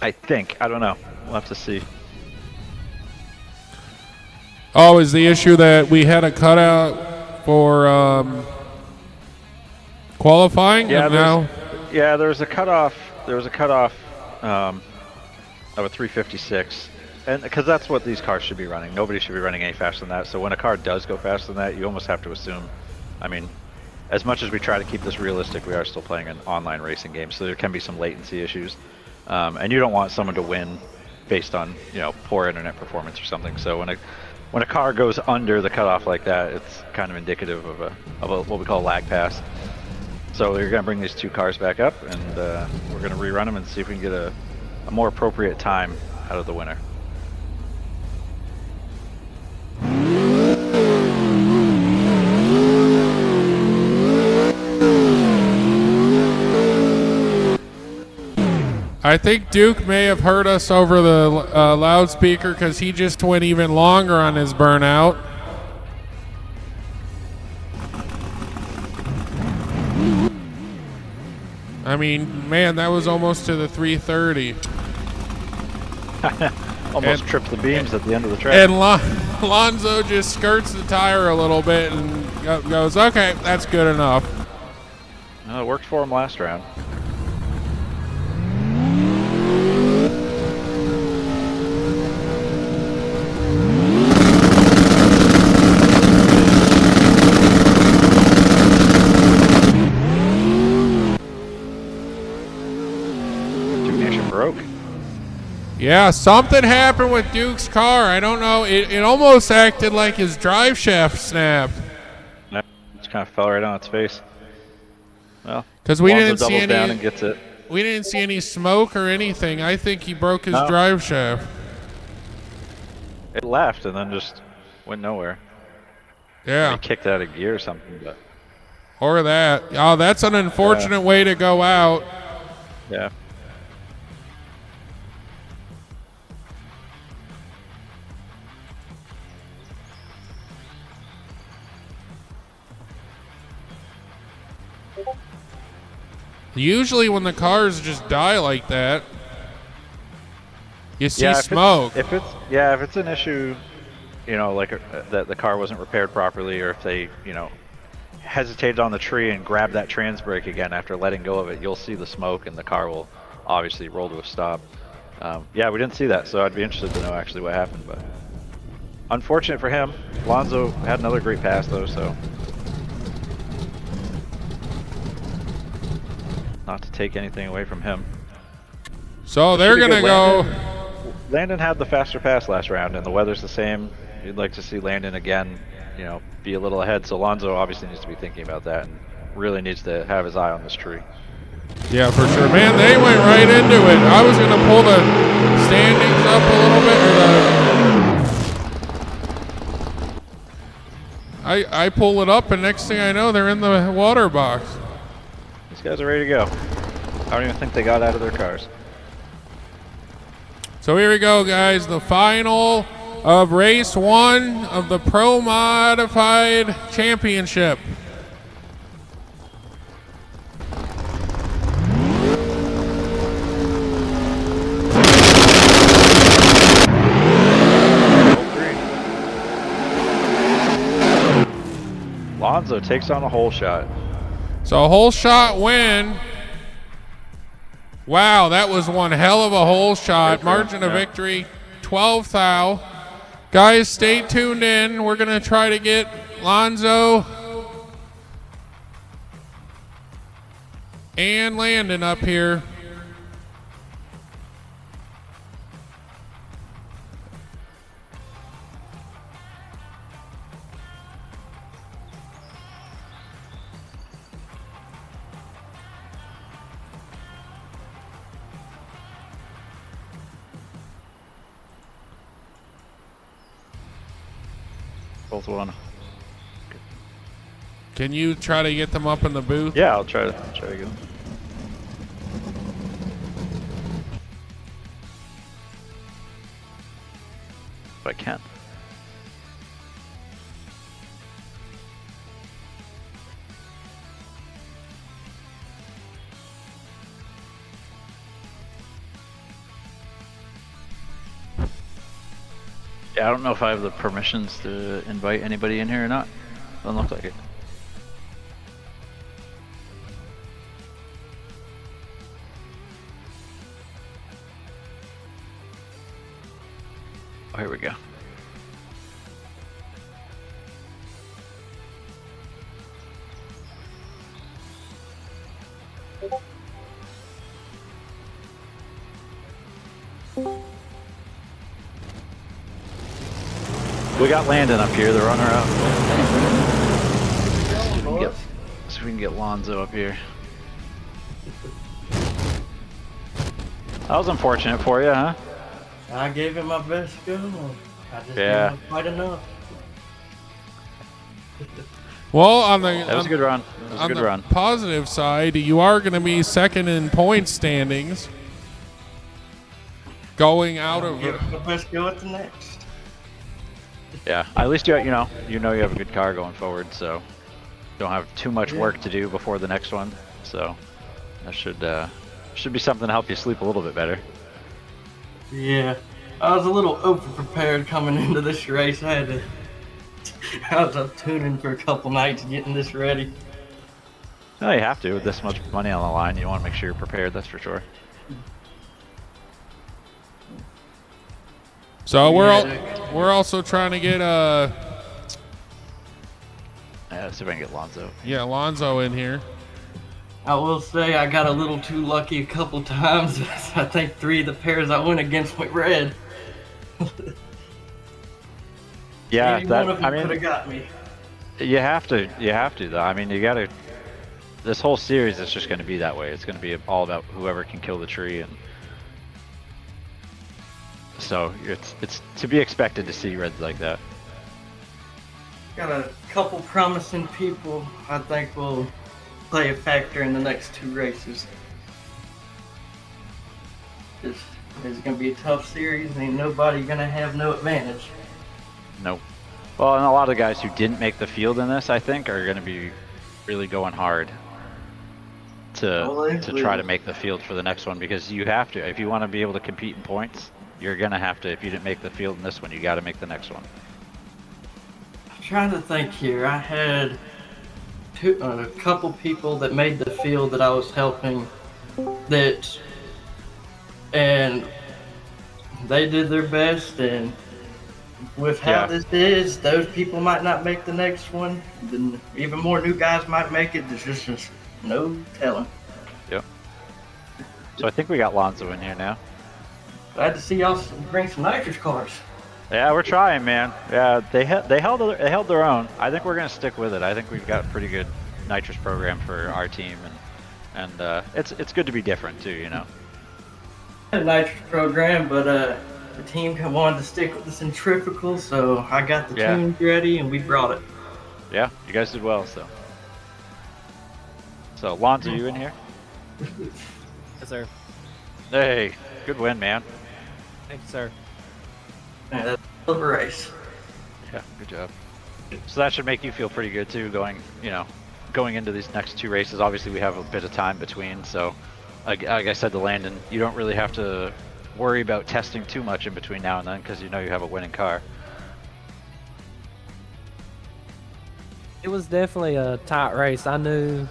S2: I think. I don't know. We'll have to see.
S1: Oh, is the issue that we had a cutout for qualifying?
S2: Yeah,
S1: now?
S2: Yeah, there was a cutoff. There was a cutoff of a 356, and because that's what these cars should be running. Nobody should be running any faster than that. So when a car does go faster than that, you almost have to assume. I mean, as much as we try to keep this realistic, we are still playing an online racing game, so there can be some latency issues, and you don't want someone to win based on poor internet performance or something. So when a car goes under the cutoff like that, it's kind of indicative of a what we call a lag pass. So we're going to bring these 2 cars back up, and we're going to rerun them and see if we can get a more appropriate time out of the winner.
S1: I think Duke may have heard us over the loudspeaker because he just went even longer on his burnout. I mean, man, that was almost to the 330.
S2: Almost tripped the beams at the end of the track.
S1: And Lonzo just skirts the tire a little bit and goes, okay, that's good enough.
S2: Well, it worked for him last round.
S1: Yeah, something happened with Duke's car. I don't know. It almost acted like his drive shaft snapped.
S2: No, just kind of fell right on its face. Well,
S1: Because we
S2: Alonso
S1: didn't see
S2: doubles down
S1: any.
S2: and gets it.
S1: We didn't see any smoke or anything. I think he broke his
S2: No.
S1: drive shaft.
S2: It left and then just went nowhere.
S1: Yeah,
S2: He kicked out of gear or something, but
S1: or that. Oh, that's an unfortunate way to go out.
S2: yeah.
S1: Usually when the cars just die like that, you see
S2: Yeah,
S1: smoke.
S2: If it's an issue, you know, like that the car wasn't repaired properly, or if they, you know, hesitated on the tree and grabbed that trans brake again after letting go of it, you'll see the smoke and the car will obviously roll to a stop. Yeah, we didn't see that, so I'd be interested to know actually what happened. But unfortunate for him, Alonso had another great pass though, so not to take anything away from him.
S1: So they're going to go.
S2: Landon had the faster pass last round, and the weather's the same. You'd like to see Landon again, you know, be a little ahead. So Alonso obviously needs to be thinking about that and really needs to have his eye on this tree.
S1: Yeah, for sure. Man, they went right into it. I was going to pull the standings up a little bit. I pull it up, and next thing I know, they're in the water box.
S2: These guys are ready to go. I don't even think they got out of their cars.
S1: So here we go, guys. The final of race 1 of the Pro Modified Championship.
S2: Alonso takes on a hole shot.
S1: So a hole shot win. Wow, that was one hell of a hole shot. Margin of victory, 12 thou. Guys, stay tuned in. We're going to try to get Lonzo and Landon up here.
S2: Both won.
S1: Can you try to get them up in the booth?
S2: Yeah, I'll try to get them. If I can. Yeah, I don't know if I have the permissions to invite anybody in here or not. Doesn't look like it. Oh, here we go. We got Landon up here, the runner-up. See if we can get Lonzo up here. That was unfortunate for you, huh?
S3: I gave it my best go. I just
S2: Yeah.
S3: didn't quite enough.
S1: Well, on the
S2: That was a good run. That was a
S1: on
S2: good
S1: the
S2: run.
S1: positive side, you are going to be second in point standings. Going out of
S3: Give it my best go at the next.
S2: Yeah, at least you know you have a good car going forward, so don't have too much work to do before the next one. So that should be something to help you sleep a little bit better.
S3: Yeah, I was a little over prepared coming into this race. I was up tuning for a couple nights getting this ready.
S2: No, you have to with this much money on the line. You want to make sure you're prepared. That's for sure.
S1: So we're also trying to get
S2: Yeah, let's see if I can get Lonzo.
S1: Lonzo in here.
S3: I will say I got a little too lucky a couple times. I think 3 of the pairs I went against went red.
S2: Yeah,
S3: Maybe one of
S2: I
S3: them could
S2: mean,
S3: have got me.
S2: you have to though. I mean, you gotta. This whole series is just going to be that way. It's going to be all about whoever can kill the tree, and so it's to be expected to see reds like that.
S3: Got a couple promising people I think will play a factor in the next 2 races. It's going to be a tough series. Ain't nobody going to have no advantage.
S2: Nope. Well, and a lot of guys who didn't make the field in this, I think, are going to be really going hard to try to make the field for the next one, because you have to. If you want to be able to compete in points, you're going to have to. If you didn't make the field in this one, you got to make the next one.
S3: I'm trying to think here. I had a couple people that made the field that I was helping and they did their best, and with how this is, those people might not make the next one. Then even more new guys might make it. There's just no telling.
S2: Yep. So I think we got Lonzo in here now.
S3: Glad to see y'all bring some nitrous cars.
S2: Yeah, we're trying, man. Yeah, they held their own. I think we're gonna stick with it. I think we've got a pretty good nitrous program for our team, and it's good to be different too, you know.
S3: A nitrous program, but the team wanted to stick with the centrifugal, so I got the tunes ready and we brought it.
S2: Yeah, you guys did well. So Lonzo, you in here?
S4: Yes, sir.
S2: Hey, good win, man.
S4: Thank you, sir.
S3: Yeah, that's a race.
S2: Yeah, good job. So that should make you feel pretty good too, going into these next 2 races. Obviously, we have a bit of time between, so like I said to Landon, you don't really have to worry about testing too much in between now and then, because you know you have a winning car.
S4: It was definitely a tight race. I knew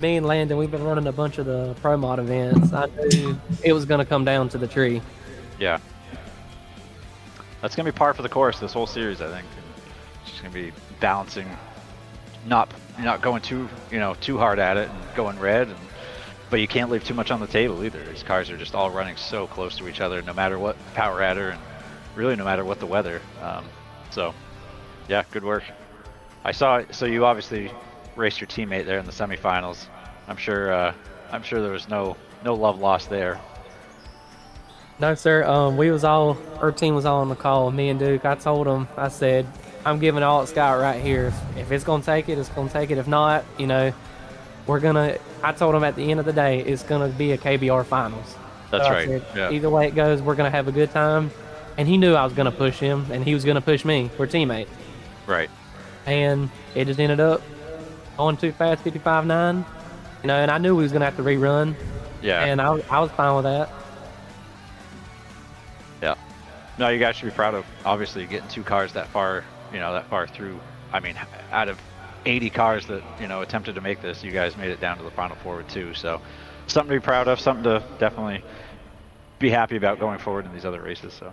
S4: me and Landon, we've been running a bunch of the Pro Mod events. I knew it was going to come down to the tree.
S2: Yeah. That's going to be par for the course this whole series, I think. It's just going to be balancing, not going too hard at it and going red, but you can't leave too much on the table either. These cars are just all running so close to each other, no matter what power adder and really no matter what the weather. So, yeah, good work. I saw. So you obviously raced your teammate there in the semifinals. I'm sure there was no love lost there.
S4: No, sir. Our team was all on the call. Me and Duke. I told him. I said, I'm giving all it's got right here. If it's gonna take it, it's gonna take it. If not, we're gonna. I told him at the end of the day, it's gonna be a KBR finals.
S2: That's right.
S4: Said,
S2: yeah.
S4: Either way it goes, we're gonna have a good time. And he knew I was gonna push him, and he was gonna push me. We're teammates.
S2: Right.
S4: And it just ended up going too fast, 55.9. And I knew we was gonna have to rerun.
S2: Yeah.
S4: And I was fine with that.
S2: Yeah. No, you guys should be proud of obviously getting 2 cars that far through. I mean, out of 80 cars that attempted to make this, you guys made it down to the final 4 with 2. So something to be proud of, something to definitely be happy about going forward in these other races. So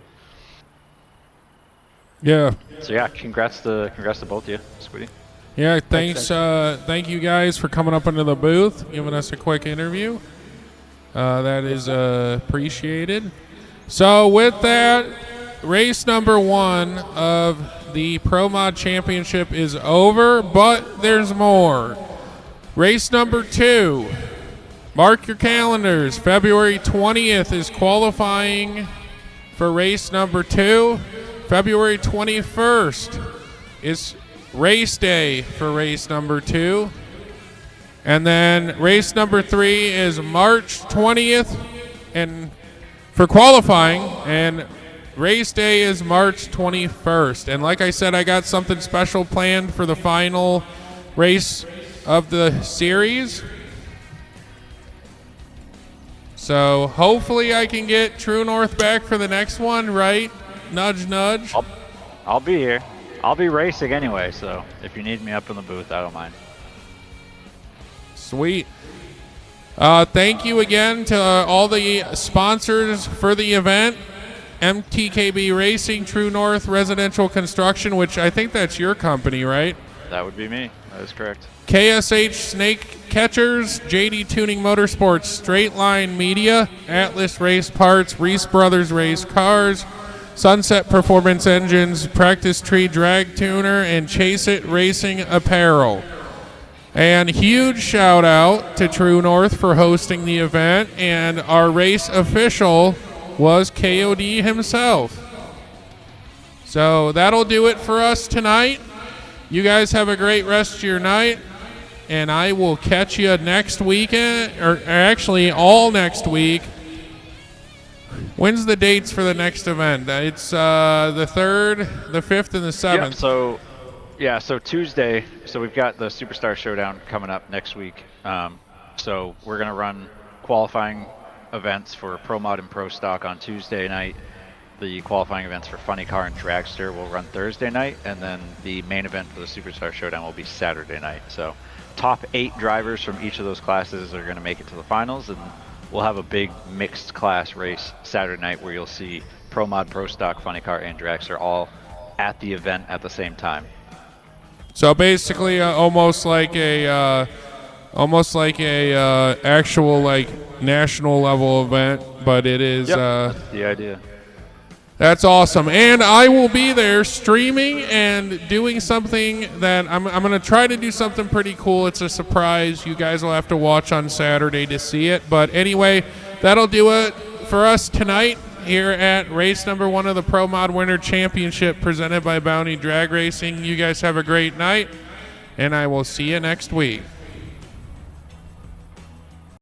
S1: Yeah.
S2: So yeah, congrats to both of you, Squiddy.
S1: Yeah, thanks. Thank you guys for coming up into the booth, giving us a quick interview. That is appreciated. So with that, race number 1 of the Pro Mod Championship is over, but there's more. Race number 2. Mark your calendars. February 20th is qualifying for race number 2. February 21st is race day for race number 2. And then race number 3 is March 20th and for qualifying, and race day is March 21st. And like I said, I got something special planned for the final race of the series. So hopefully I can get True North back for the next one, right? Nudge, nudge.
S2: I'll be here. I'll be racing anyway, so if you need me up in the booth, I don't mind.
S1: Sweet. Thank you again to all the sponsors for the event. MTKB Racing, True North Residential Construction, which I think that's your company, right?
S2: That would be me. That is correct.
S1: KSH Snake Catchers, JD Tuning Motorsports, Straight Line Media, Atlas Race Parts, Reese Brothers Race Cars, Sunset Performance Engines, Practice Tree Drag Tuner, and Chase It Racing Apparel. And huge shout out to True North for hosting the event, and our race official was KOD himself. So that'll do it for us tonight. You guys have a great rest of your night, and I will catch you next weekend, or actually all next week. When's the dates for the next event? It's the 3rd, the 5th, and the 7th.
S2: So Tuesday, so we've got the Superstar Showdown coming up next week. So we're going to run qualifying events for Pro Mod and Pro Stock on Tuesday night. The qualifying events for Funny Car and Dragster will run Thursday night, and then the main event for the Superstar Showdown will be Saturday night. So top 8 drivers from each of those classes are going to make it to the finals, and we'll have a big mixed class race Saturday night where you'll see Pro Mod, Pro Stock, Funny Car, and Dragster all at the event at the same time.
S1: So basically, almost like a actual like national level event, but it is.
S2: That's the idea.
S1: That's awesome, and I will be there streaming and doing something that I'm going to try to do something pretty cool. It's a surprise. You guys will have to watch on Saturday to see it. But anyway, that'll do it for us tonight here at race number 1 of the Pro Mod Winter Championship presented by Bounty Drag Racing. You guys have a great night, and I will see you next week.